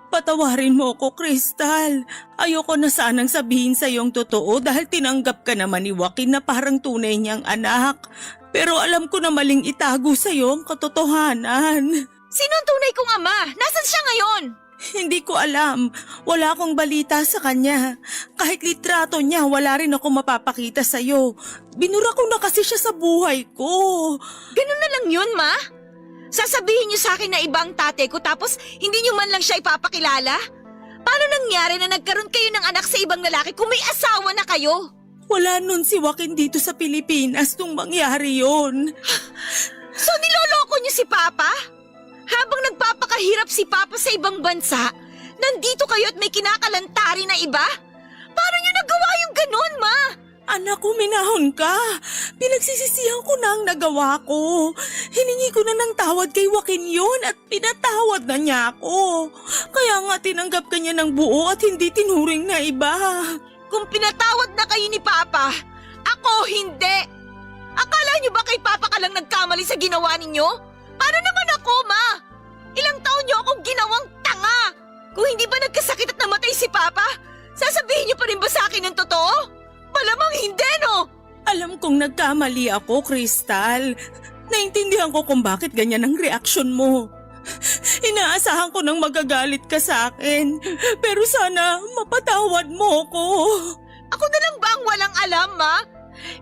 Speaker 8: Patawarin mo ko, Crystal. Ayoko na sanang sabihin sa iyong totoo dahil tinanggap ka naman ni Joaquin na parang tunay niyang anak. Pero alam ko na maling itago sa iyo ang katotohanan.
Speaker 2: Sino ang tunay kong ama? Nasaan siya ngayon?
Speaker 8: Hindi ko alam. Wala akong balita sa kanya. Kahit litrato niya, wala rin ako mapapakita sa iyo. Binura ko na kasi siya sa buhay ko.
Speaker 2: Ganun na lang yun, Ma? Sasabihin niyo sa akin na ibang tatay ko tapos hindi niyo man lang siya ipapakilala? Paano nangyari na nagkaroon kayo ng anak sa ibang lalaki kung may asawa na kayo?
Speaker 8: Wala nun si Joaquin dito sa Pilipinas nung mangyari yun.
Speaker 2: So niloloko niyo si Papa? Habang nagpapakahirap si Papa sa ibang bansa, nandito kayo at may kinakalantari na iba? Paano niyo nagawa yung ganun, Ma?
Speaker 8: Anak ko, minahon ka. Pinagsisisihan ko na ang nagawa ko. Hiningi ko na ng tawad kay Joaquin yun at pinatawad na niya ako. Kaya nga tinanggap ka niya ng buo at hindi tinuring na iba.
Speaker 2: Kung pinatawad na kayo ni Papa, ako hindi. Akala niyo ba kay Papa ka lang nagkamali sa ginawa ninyo? Paano naman ako, Ma? Ilang taon niyo akong ginawang tanga. Kung hindi ba nagkasakit at namatay si Papa, sasabihin niyo pa rin ba sa akin ng totoo? Malamang hindi, no?
Speaker 8: Alam kong nagkamali ako, Crystal. Naintindihan ko kung bakit ganyan ang reaksyon mo. Inaasahan ko nang magagalit ka sa akin. Pero sana mapatawad mo ko.
Speaker 2: Ako na lang ba ang walang alam, Ma?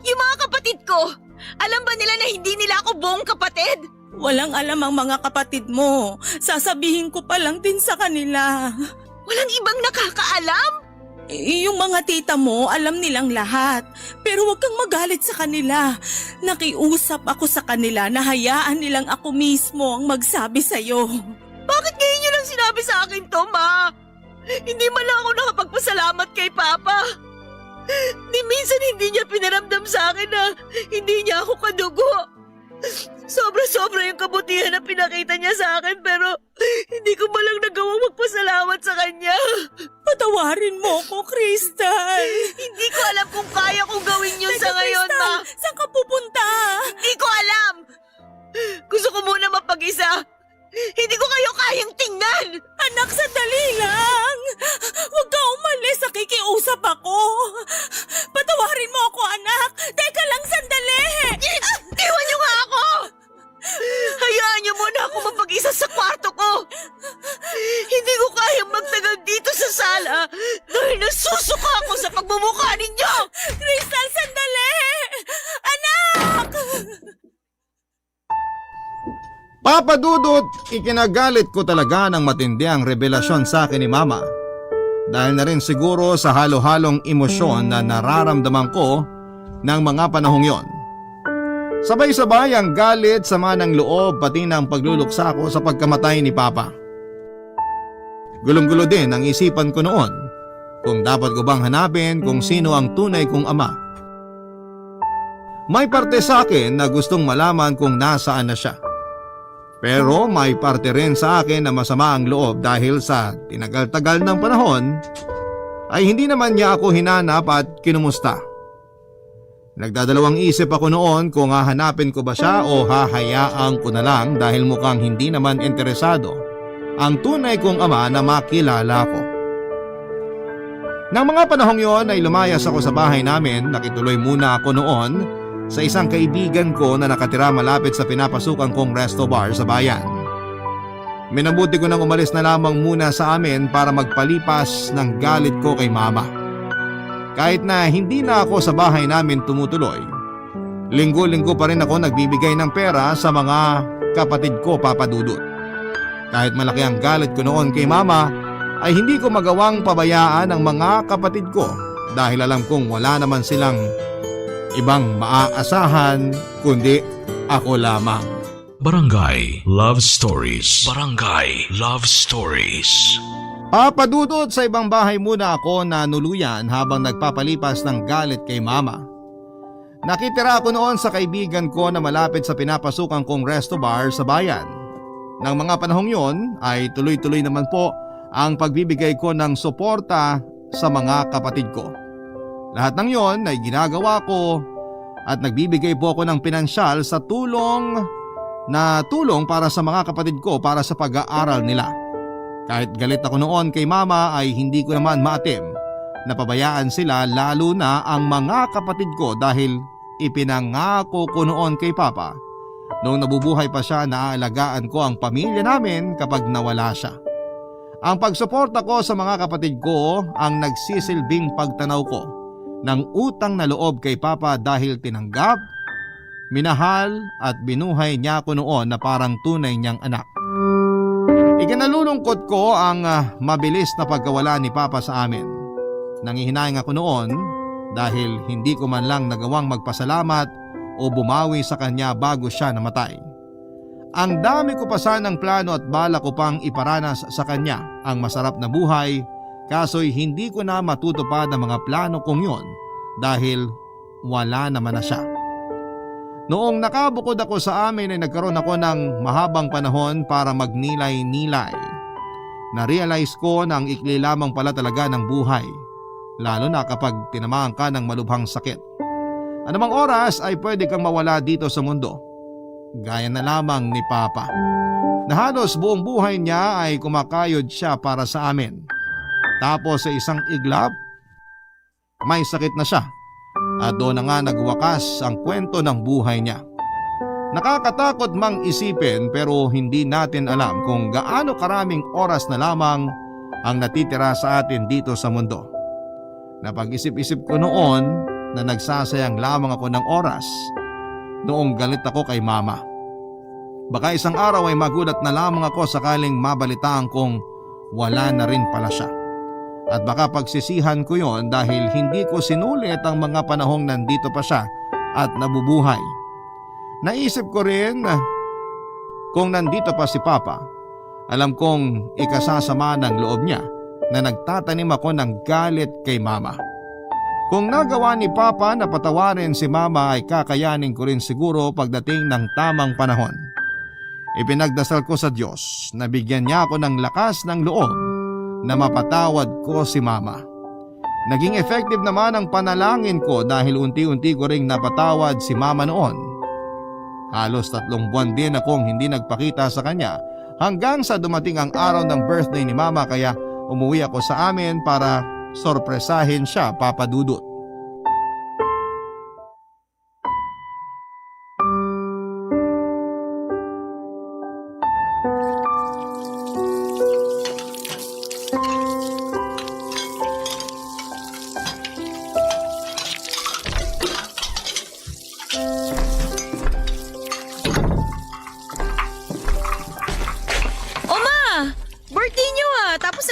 Speaker 2: Yung mga kapatid ko, alam ba nila na hindi nila ako buong kapatid?
Speaker 8: Walang alam ang mga kapatid mo. Sasabihin ko pa lang din sa kanila.
Speaker 2: Walang ibang nakakaalam?
Speaker 8: Yung mga tita mo, alam nilang lahat. Pero huwag kang magalit sa kanila. Nakiusap ako sa kanila na hayaan nilang ako mismo ang magsabi sa'yo.
Speaker 2: Bakit ngayon niyo lang sinabi sa akin to, Ma? Hindi man lang ako nakapagpasalamat kay Papa. Ni minsan hindi niya pinaramdam sa akin na hindi niya ako kadugo. Sobra-sobra yung kabutihan na pinakita niya sa akin pero hindi ko malang nagawang magpasalamat sa kanya.
Speaker 8: Patawarin mo ko, Crystal.
Speaker 2: Hindi ko alam kung kaya kong gawin yun sa ngayon,
Speaker 8: Crystal,
Speaker 2: Ma.
Speaker 8: saan ka pupunta?
Speaker 2: Hindi ko alam. Gusto ko muna mapag-isa. Hindi ko kayo kayang tingnan.
Speaker 8: Anak, sandali lang. Huwag ka umalis, nakikiusap ako. Patawarin mo ako, anak. Teka lang, sandali.
Speaker 2: Iwan niyo nga ako. Hayaan niyo muna ako mapag-isa sa kwarto ko. Hindi ko kayang magtagal dito sa sala dahil nasusuka ako sa pagmumukha ninyo.
Speaker 8: Crystal, sandali. Anak!
Speaker 1: Papa Dudut, ikinagalit ko talaga ng matindi ang revelasyon sa akin ni Mama. Dahil na rin siguro sa halo-halong emosyon na nararamdaman ko ng mga panahong yon. Sabay-sabay ang galit, sama ng loob, pati ng pagluluksa ko sa pagkamatay ni Papa. Gulong-gulo din ang isipan ko noon kung dapat ko bang hanapin kung sino ang tunay kong ama. May parte sa akin na gustong malaman kung nasaan na siya. Pero may parte rin sa akin na masama ang loob dahil sa tinagal-tagal ng panahon ay hindi naman niya ako hinanap at kinumusta. Nagdadalawang isip ako noon kung hahanapin ko ba siya o hahayaan ko na lang dahil mukhang hindi naman interesado ang tunay kong ama na makilala ko. Nang mga panahong yon ay lumayas ako sa bahay namin, nakituloy muna ako noon sa isang kaibigan ko na nakatira malapit sa pinapasukan kong resto bar sa bayan. Minabuti ko nang umalis na lamang muna sa amin para magpalipas ng galit ko kay mama. Kahit na hindi na ako sa bahay namin tumutuloy, linggo-linggo pa rin ako nagbibigay ng pera sa mga kapatid ko, Papa Dudut. Kahit malaki ang galit ko noon kay mama, ay hindi ko magawang pabayaan ang mga kapatid ko dahil alam kong wala naman silang ibang maaasahan kundi ako lamang.
Speaker 4: Barangay Love Stories. Barangay Love Stories.
Speaker 1: Papadudot sa ibang bahay muna ako na nuluyan habang nagpapalipas ng galit kay mama. Nakitira ako noon sa kaibigan ko na malapit sa pinapasukan kong resto bar sa bayan. Nang mga panahong yon ay tuloy-tuloy naman po ang pagbibigay ko ng suporta sa mga kapatid ko. Lahat ng yon ay ginagawa ko at nagbibigay po ako ng pinansyal sa tulong para sa mga kapatid ko para sa pag-aaral nila. Kahit galit ako noon kay mama ay hindi ko naman maatim na pabayaan sila, lalo na ang mga kapatid ko dahil ipinangako ko noon kay papa noong nabubuhay pa siya na aalagaan ko ang pamilya namin kapag nawala siya. Ang pagsuporta ko sa mga kapatid ko ang nagsisilbing pagtanaw ko ng utang na loob kay papa dahil tinanggap, minahal at binuhay niya ako noon na parang tunay niyang anak. Ikinalulungkot ko ang mabilis na pagkawala ni Papa sa amin. Nangihinayang ako noon dahil hindi ko man lang nagawang magpasalamat o bumawi sa kanya bago siya namatay. Ang dami ko pa sanang plano at bala ko pang iparanas sa kanya ang masarap na buhay, kaso'y hindi ko na matutupad ang mga plano kong yon dahil wala naman na siya. Noong nakabukod ako sa amin ay nagkaroon ako ng mahabang panahon para magnilay-nilay. Na-realize ko na ang ikli lamang pala talaga ng buhay, lalo na kapag tinamaan ka ng malubhang sakit. Anumang oras ay pwede kang mawala dito sa mundo. Gaya na lamang ni Papa, na halos buong buhay niya ay kumakayod siya para sa amin. Tapos sa isang iglap, may sakit na siya. At doon na nga nagwakas ang kwento ng buhay niya. Nakakatakot mang isipin pero hindi natin alam kung gaano karaming oras na lamang ang natitira sa atin dito sa mundo. Napag-isip-isip ko noon na nagsasayang lamang ako ng oras noong galit ako kay mama. Baka isang araw ay magulat na lamang ako sakaling mabalitaan kong wala na rin pala siya. At baka pagsisihan ko yon dahil hindi ko sinulit ang mga panahong nandito pa siya at nabubuhay. Naisip ko rin kung nandito pa si Papa, alam kong ikasasama ng loob niya na nagtatanim ako ng galit kay mama. Kung nagawa ni Papa na patawarin si mama ay kakayanin ko rin siguro pagdating ng tamang panahon. Ipinagdasal ko sa Diyos na bigyan niya ako ng lakas ng loob na mapatawad ko si mama. Naging effective naman ang panalangin ko dahil unti-unti ko ring napatawad si mama noon. Halos 3 buwan din akong hindi nagpakita sa kanya hanggang sa dumating ang araw ng birthday ni mama, kaya umuwi ako sa amin para sorpresahin siya, Papa Dudut.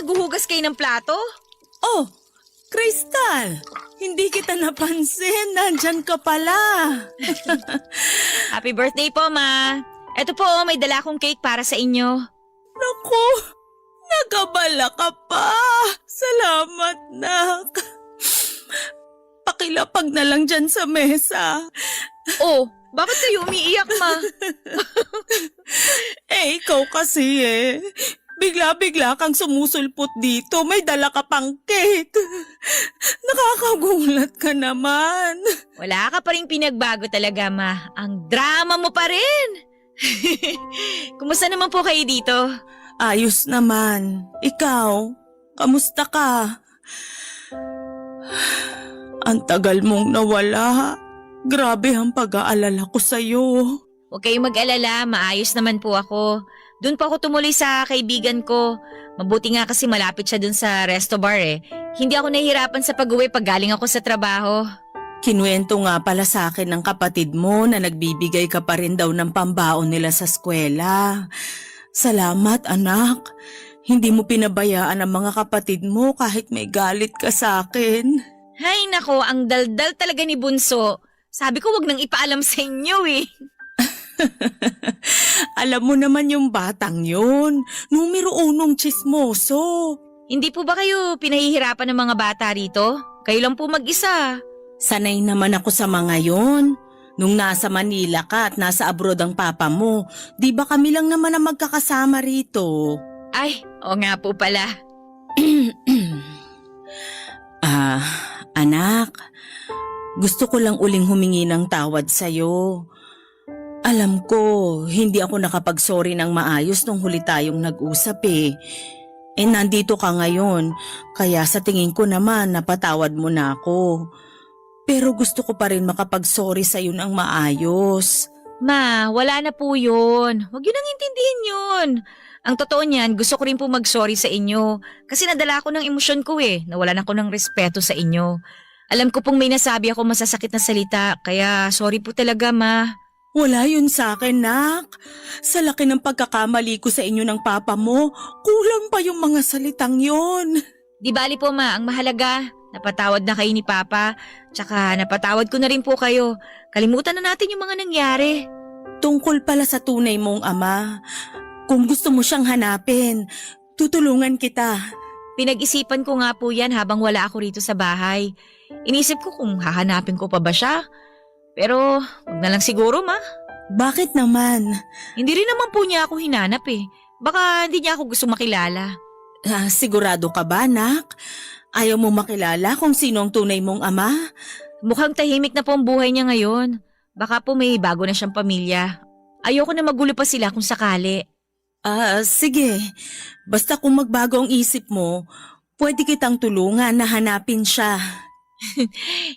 Speaker 2: Naghuhugas kayo ng plato?
Speaker 8: Oh, Crystal! Hindi kita napansin. Nandyan ka pala.
Speaker 2: Happy birthday po, Ma. Eto po, may dala akong cake para sa inyo.
Speaker 8: Naku, nagabala ka pa. Salamat, nak. Pakilapag na lang dyan sa mesa.
Speaker 2: Oh, bakit kayo umiiyak, Ma?
Speaker 8: Ikaw kasi Bigla-bigla kang sumusulpot dito. May dala ka pang cake. Nakakagulat ka naman.
Speaker 2: Wala ka pa rin pinagbago talaga, Ma. Ang drama mo pa rin. Kumusta naman po kayo dito?
Speaker 8: Ayos naman. Ikaw, kamusta ka? Ang tagal mong nawala. Grabe ang pag-aalala ko sa'yo.
Speaker 2: Huwag kayong mag-alala, maayos naman po ako. Doon po ako tumuloy sa kaibigan ko. Mabuti nga kasi malapit siya doon sa resto bar eh. Hindi ako nahihirapan sa pag-uwi pag galing ako sa trabaho.
Speaker 8: Kinuwento nga pala sa akin ng kapatid mo na nagbibigay ka pa rin daw ng pambaon nila sa eskwela. Salamat anak. Hindi mo pinabayaan ang mga kapatid mo kahit may galit ka sa akin.
Speaker 2: Hay nako, ang daldal talaga ni Bunso. Sabi ko wag nang ipaalam sa inyo eh.
Speaker 8: Alam mo naman yung batang yun. Numero 1 chismoso.
Speaker 2: Hindi po ba kayo pinahihirapan ng mga bata rito? Kayo lang po mag-isa.
Speaker 8: Sanay naman ako sa mga yon. Nung nasa Manila ka at nasa abroad ang papa mo, di ba kami lang naman ang magkakasama rito?
Speaker 2: Ay, o nga po pala.
Speaker 8: Anak, gusto ko lang uling humingi ng tawad sa'yo. Alam ko, hindi ako nakapag-sorry ng maayos nung huli tayong nag-usap eh. Nandito ka ngayon, kaya sa tingin ko naman napatawad mo na ako. Pero gusto ko pa rin makapag-sorry sa'yo ng maayos.
Speaker 2: Ma, wala na po yun. Huwag yun ang intindihin yun. Ang totoo niyan, gusto ko rin po mag-sorry sa inyo. Kasi nadala ako ng emosyon ko eh. Nawalan ako ng respeto sa inyo. Alam ko pong may nasabi ako masasakit na salita, kaya sorry po talaga, Ma.
Speaker 8: Wala yun sa akin, nak. Sa laki ng pagkakamali ko sa inyo ng papa mo, kulang pa yung mga salitang yon.
Speaker 2: Di bali po, Ma. Ang mahalaga, napatawad na kayo ni Papa. Tsaka napatawad ko na rin po kayo. Kalimutan na natin yung mga nangyari.
Speaker 8: Tungkol pala sa tunay mong ama. Kung gusto mo siyang hanapin, tutulungan kita.
Speaker 2: Pinag-isipan ko nga po yan habang wala ako rito sa bahay. Inisip ko kung hahanapin ko pa ba siya. Pero wag na lang siguro, Ma.
Speaker 8: Bakit naman?
Speaker 2: Hindi rin naman po niya ako hinanap eh. Baka hindi niya ako gusto makilala.
Speaker 8: Sigurado ka ba, nak? Ayaw mo makilala kung sino ang tunay mong ama?
Speaker 2: Mukhang tahimik na po ang buhay niya ngayon. Baka po may bago na siyang pamilya. Ayoko na magulo pa sila kung sakali.
Speaker 8: Sige. Basta kung magbago ang isip mo, pwede kitang tulungan na hanapin siya.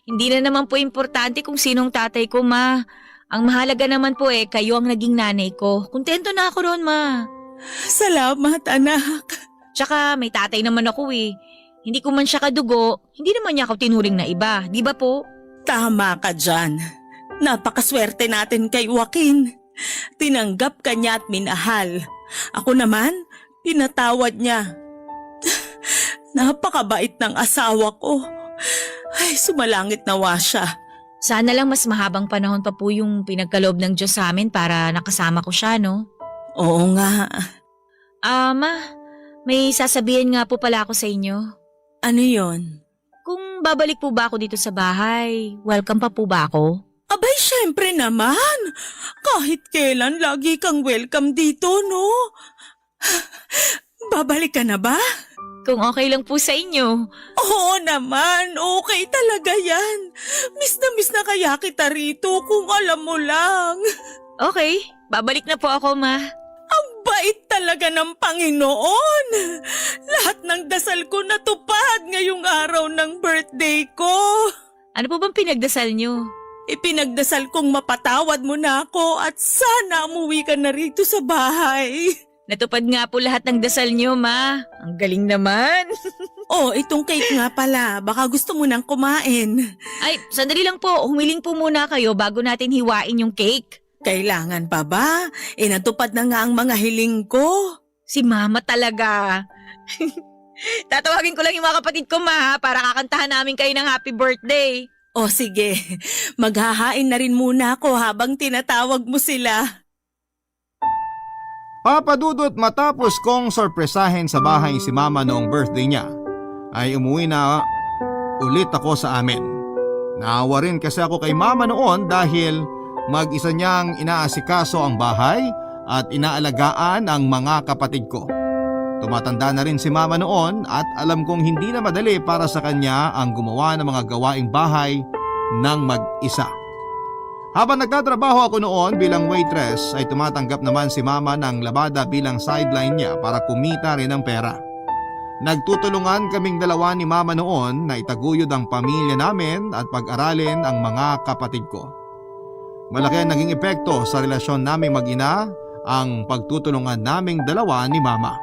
Speaker 2: Hindi na naman po importante kung sinong tatay ko, Ma. Ang mahalaga naman po kayo ang naging nanay ko. Kontento na ako roon, Ma.
Speaker 8: Salamat, anak.
Speaker 2: Tsaka may tatay naman ako eh. Hindi ko man siya kadugo, hindi naman niya ako tinuring na iba, di ba po?
Speaker 8: Tama ka dyan. Napakaswerte natin kay Joaquin. Tinanggap ka niya at minahal. Ako naman, pinatawad niya. Napakabait ng asawa ko. Ay, sumalangit nawa siya.
Speaker 2: Sana lang mas mahabang panahon pa po yung pinagkaloob ng Diyos sa amin para nakasama ko siya, no?
Speaker 8: Oo nga.
Speaker 2: Ma, may sasabihin nga po pala ako sa inyo.
Speaker 8: Ano yon?
Speaker 2: Kung babalik po ba ako dito sa bahay, welcome pa po ba ako?
Speaker 8: Abay, syempre naman. Kahit kailan, lagi kang welcome dito, no? Babalik ka na ba?
Speaker 2: Kung okay lang po sa inyo.
Speaker 8: Oo naman, okay talaga yan. Miss na kaya kita rito kung alam mo lang.
Speaker 2: Okay, babalik na po ako, Ma.
Speaker 8: Ang bait talaga ng Panginoon. Lahat ng dasal ko natupad ngayong araw ng birthday ko.
Speaker 2: Ano po bang pinagdasal nyo?
Speaker 8: Ipinagdasal kong mapatawad mo na ako at sana umuwi ka na rito sa bahay.
Speaker 2: Natupad nga po lahat ng dasal nyo, Ma. Ang galing naman.
Speaker 8: Itong cake nga pala. Baka gusto mo nang kumain.
Speaker 2: Ay, sandali lang po. Humiling po muna kayo bago natin hiwain yung cake.
Speaker 8: Kailangan pa ba? Natupad na nga ang mga hiling ko.
Speaker 2: Si Mama talaga. Tatawagin ko lang yung mga kapatid ko, Ma, para kakantahan namin kayo ng happy birthday.
Speaker 8: Sige. Maghahain na rin muna ako habang tinatawag mo sila.
Speaker 1: Papadudot matapos kong sorpresahin sa bahay si Mama noong birthday niya, ay umuwi na ulit ako sa amin. Naawa rin kasi ako kay Mama noon dahil mag-isa niyang inaasikaso ang bahay at inaalagaan ang mga kapatid ko. Tumatanda na rin si mama noon at alam kong hindi na madali para sa kanya ang gumawa ng mga gawaing bahay ng mag-isa. Habang nagtatrabaho ako noon bilang waitress ay tumatanggap naman si mama ng labada bilang sideline niya para kumita rin ng pera. Nagtutulungan kaming dalawa ni mama noon na itaguyod ang pamilya namin at pag-aralin ang mga kapatid ko. Malaki ang naging epekto sa relasyon naming mag-ina ang pagtutulungan naming dalawa ni mama.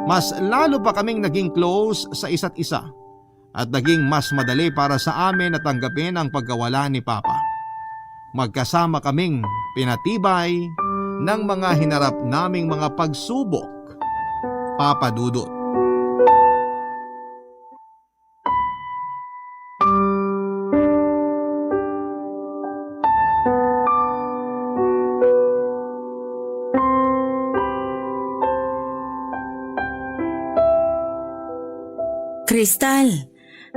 Speaker 1: Mas lalo pa kaming naging close sa isa't isa at naging mas madali para sa amin na tanggapin ang pagkawala ni Papa. Magkasama kaming pinatibay ng mga hinarap naming mga pagsubok, Papa Dudut.
Speaker 8: Crystal,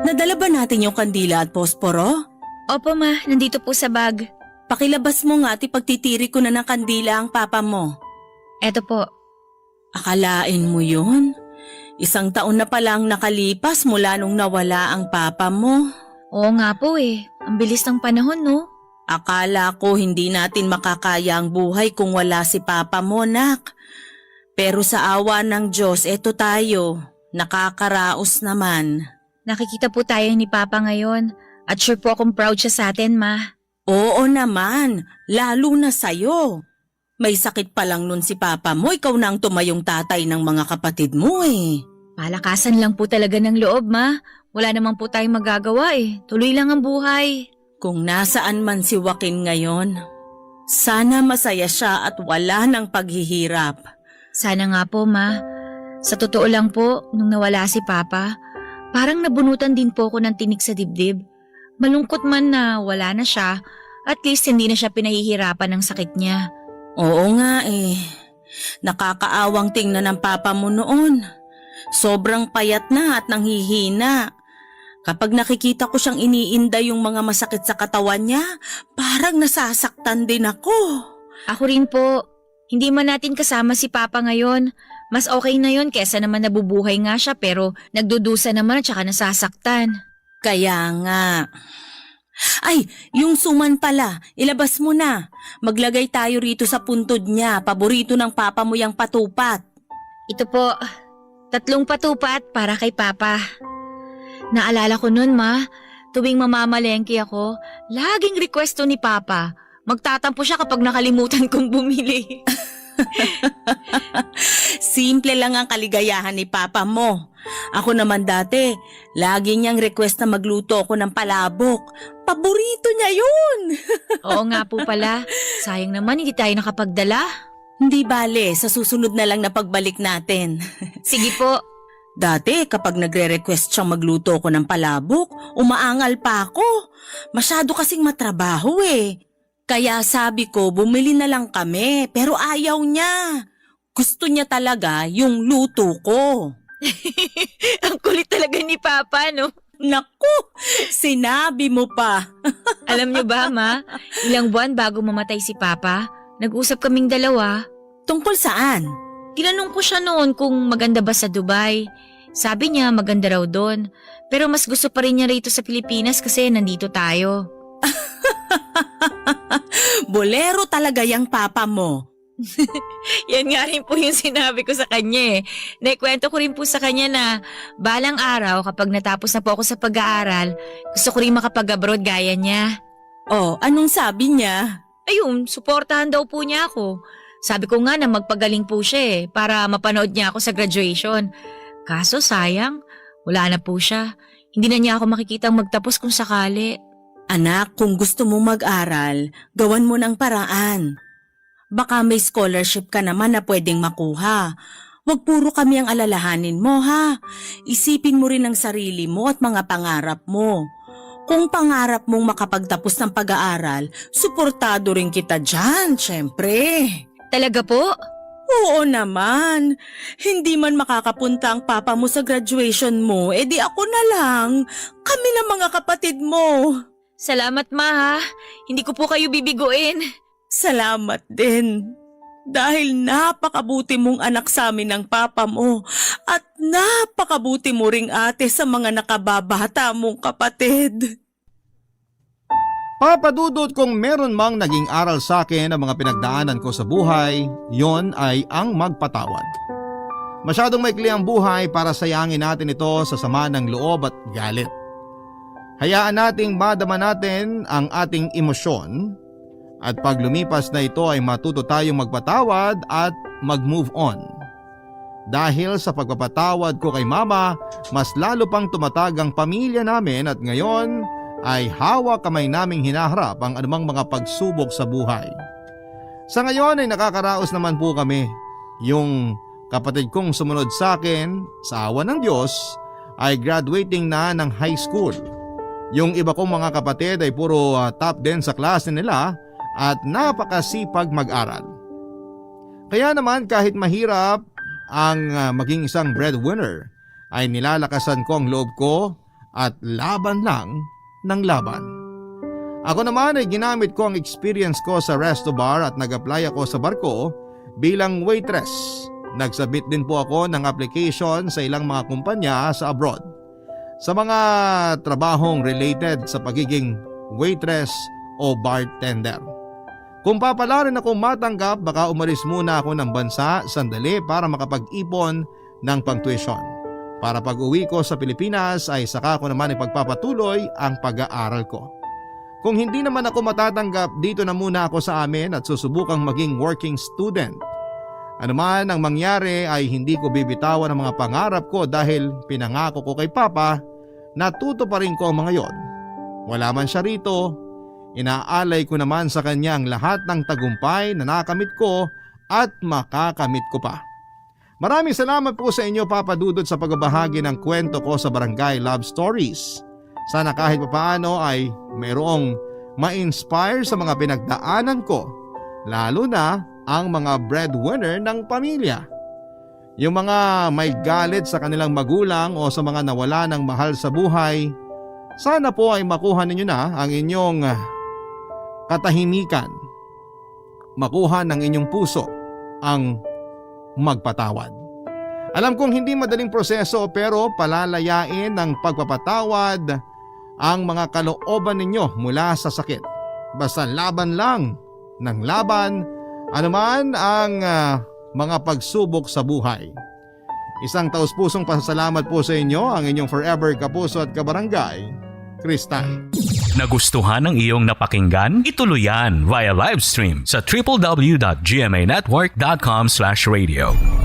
Speaker 8: nadala ba natin yung kandila at posporo?
Speaker 2: Opo ma, nandito po sa bag.
Speaker 8: Pakilabas mo nga at ipagtitiri ko na ng kandila ang papa mo.
Speaker 2: Eto po.
Speaker 8: Akalain mo yun? 1 taon na palang nakalipas mula nung nawala ang papa mo.
Speaker 2: Oo nga po eh. Ang bilis ng panahon no?
Speaker 8: Akala ko hindi natin makakaya ang buhay kung wala si papa mo, nak. Pero sa awa ng Diyos, eto tayo. Nakakaraos naman.
Speaker 2: Nakikita po tayo ni Papa ngayon at sure po akong proud siya sa atin, ma.
Speaker 8: Oo naman, lalo na sa'yo. May sakit pa lang nun si Papa mo, ikaw na ang tumayong tatay ng mga kapatid mo eh.
Speaker 2: Palakasan lang po talaga ng loob, ma. Wala naman po tayong magagawa eh. Tuloy lang ang buhay.
Speaker 8: Kung nasaan man si Joaquin ngayon, sana masaya siya at wala ng paghihirap.
Speaker 2: Sana nga po, ma. Sa totoo lang po, nung nawala si Papa, parang nabunutan din po ako ng tinik sa dibdib. Malungkot man na wala na siya, at least hindi na siya pinahihirapan ng sakit niya.
Speaker 8: Oo nga eh. Nakakaawang tingnan ng papa mo noon. Sobrang payat na at nanghihina. Kapag nakikita ko siyang iniinda yung mga masakit sa katawan niya, parang nasasaktan din ako.
Speaker 2: Ako rin po. Hindi man natin kasama si Papa ngayon. Mas okay na yon kesa naman nabubuhay nga siya pero nagdudusa naman at saka nasasaktan.
Speaker 8: Kaya nga. Ay, yung suman pala, ilabas mo na. Maglagay tayo rito sa puntod niya, paborito ng papa mo yung patupat.
Speaker 2: Ito po, 3 patupat para kay Papa. Naalala ko nun, ma, tuwing mamamalengke ako, laging requesto ni Papa. Magtatampo siya kapag nakalimutan kong bumili.
Speaker 8: Simple lang ang kaligayahan ni papa mo. Ako naman dati, lagi niyang request na magluto ako ng palabok. Paborito niya yun.
Speaker 2: Oo nga po pala, sayang naman hindi tayo nakapagdala.
Speaker 8: Hindi bale, sa susunod na lang na pagbalik natin.
Speaker 2: Sige po.
Speaker 8: Dati kapag nagre-request siyang magluto ako ng palabok, umaangal pa ako. Masyado kasing matrabaho eh. Kaya sabi ko bumili na lang kami pero ayaw niya. Gusto niya talaga yung luto ko.
Speaker 2: Ang kulit talaga ni Papa, no?
Speaker 8: Naku, sinabi mo pa.
Speaker 2: Alam niyo ba, ma, ilang buwan bago mamatay si Papa, nag-usap kaming dalawa.
Speaker 8: Tungkol saan?
Speaker 2: Tinanong ko siya noon kung maganda ba sa Dubai. Sabi niya maganda raw doon. Pero mas gusto pa rin niya rito sa Pilipinas kasi nandito tayo.
Speaker 8: Bolero talaga yung papa mo.
Speaker 2: Yan nga rin po yung sinabi ko sa kanya eh. Naikwento ko rin po sa kanya na balang araw kapag natapos na po ako sa pag-aaral, gusto ko rin makapag-abroad gaya niya.
Speaker 8: Oh, anong sabi niya?
Speaker 2: Ayun, suportahan daw po niya ako. Sabi ko nga na magpagaling po siya eh, para mapanood niya ako sa graduation. Kaso sayang, wala na po siya. Hindi na niya ako makikitang magtapos kung sakali.
Speaker 8: Anak, kung gusto mo mag-aral, gawan mo ng paraan. Baka may scholarship ka naman na pwedeng makuha. Huwag puro kami ang alalahanin mo, ha? Isipin mo rin ang sarili mo at mga pangarap mo. Kung pangarap mong makapagtapos ng pag-aaral, suportado rin kita dyan, syempre.
Speaker 2: Talaga po?
Speaker 8: Oo naman. Hindi man makakapunta ang papa mo sa graduation mo, edi ako na lang. Kami na mga kapatid mo.
Speaker 2: Salamat ma ha. Hindi ko po kayo bibiguin.
Speaker 8: Salamat din. Dahil napakabuti mong anak sa amin ng papa mo at napakabuti mo ring ate sa mga nakababata mong kapatid.
Speaker 1: Papa Dudut, kung meron mang naging aral sa akin ang mga pinagdaanan ko sa buhay, yon ay ang magpatawad. Masyadong maikli ang buhay para sayangin natin ito sa sama ng loob at galit. Hayaan nating madama natin ang ating emosyon at pag lumipas na ito ay matuto tayong magpatawad at mag-move on. Dahil sa pagpapatawad ko kay mama, mas lalo pang tumatag ang pamilya namin at ngayon ay hawak kamay naming hinaharap ang anumang mga pagsubok sa buhay. Sa ngayon ay nakakaraos naman po kami. Yung kapatid kong sumunod sa akin, sa awa ng Diyos, ay graduating na ng high school. Yung iba kong mga kapatid ay puro top din sa klase nila at napakasipag mag-aral. Kaya naman kahit mahirap ang maging isang breadwinner, ay nilalakasan ko ang loob ko at laban lang ng laban. Ako naman ay ginamit ko ang experience ko sa resto bar at nag-apply ako sa barko bilang waitress. Nagsabit din po ako ng application sa ilang mga kumpanya sa abroad sa mga trabahong related sa pagiging waitress o bartender. Kung papalarin akong matanggap, baka umalis muna ako ng bansa sandali para makapag-ipon ng pang-tuition. Para pag uwi ko sa Pilipinas ay saka ko naman ipagpapatuloy ang pag-aaral ko. Kung hindi naman ako matatanggap, dito na muna ako sa amin at susubukang maging working student. Ano man ang mangyari ay hindi ko bibitawan ang mga pangarap ko dahil pinangako ko kay Papa na tutuparin ko ang mga yon. Wala man siya rito, inaalay ko naman sa kanya ang lahat ng tagumpay na nakamit ko at makakamit ko pa. Maraming salamat po sa inyo, Papa Dudut, sa pagbabahagi ng kwento ko sa Barangay Love Stories. Sana kahit papaano ay mayroong ma-inspire sa mga pinagdaanan ko, lalo na ang mga breadwinner ng pamilya. Yung mga may galit sa kanilang magulang o sa mga nawala ng mahal sa buhay, sana po ay makuha ninyo na ang inyong katahimikan. Makuha ng inyong puso ang magpatawad. Alam kong hindi madaling proseso pero palalayain ng pagpapatawad ang mga kalooban ninyo mula sa sakit. Basta laban lang ng laban anuman ang mga pagsubok sa buhay. Isang taus-pusong pasasalamat po sa inyo, ang inyong forever kapuso at kabarangay, Crystal.
Speaker 6: Nagustuhan ng iyong napakinggan? Ituloy yan via live stream sa www.gmanetwork.com/radio.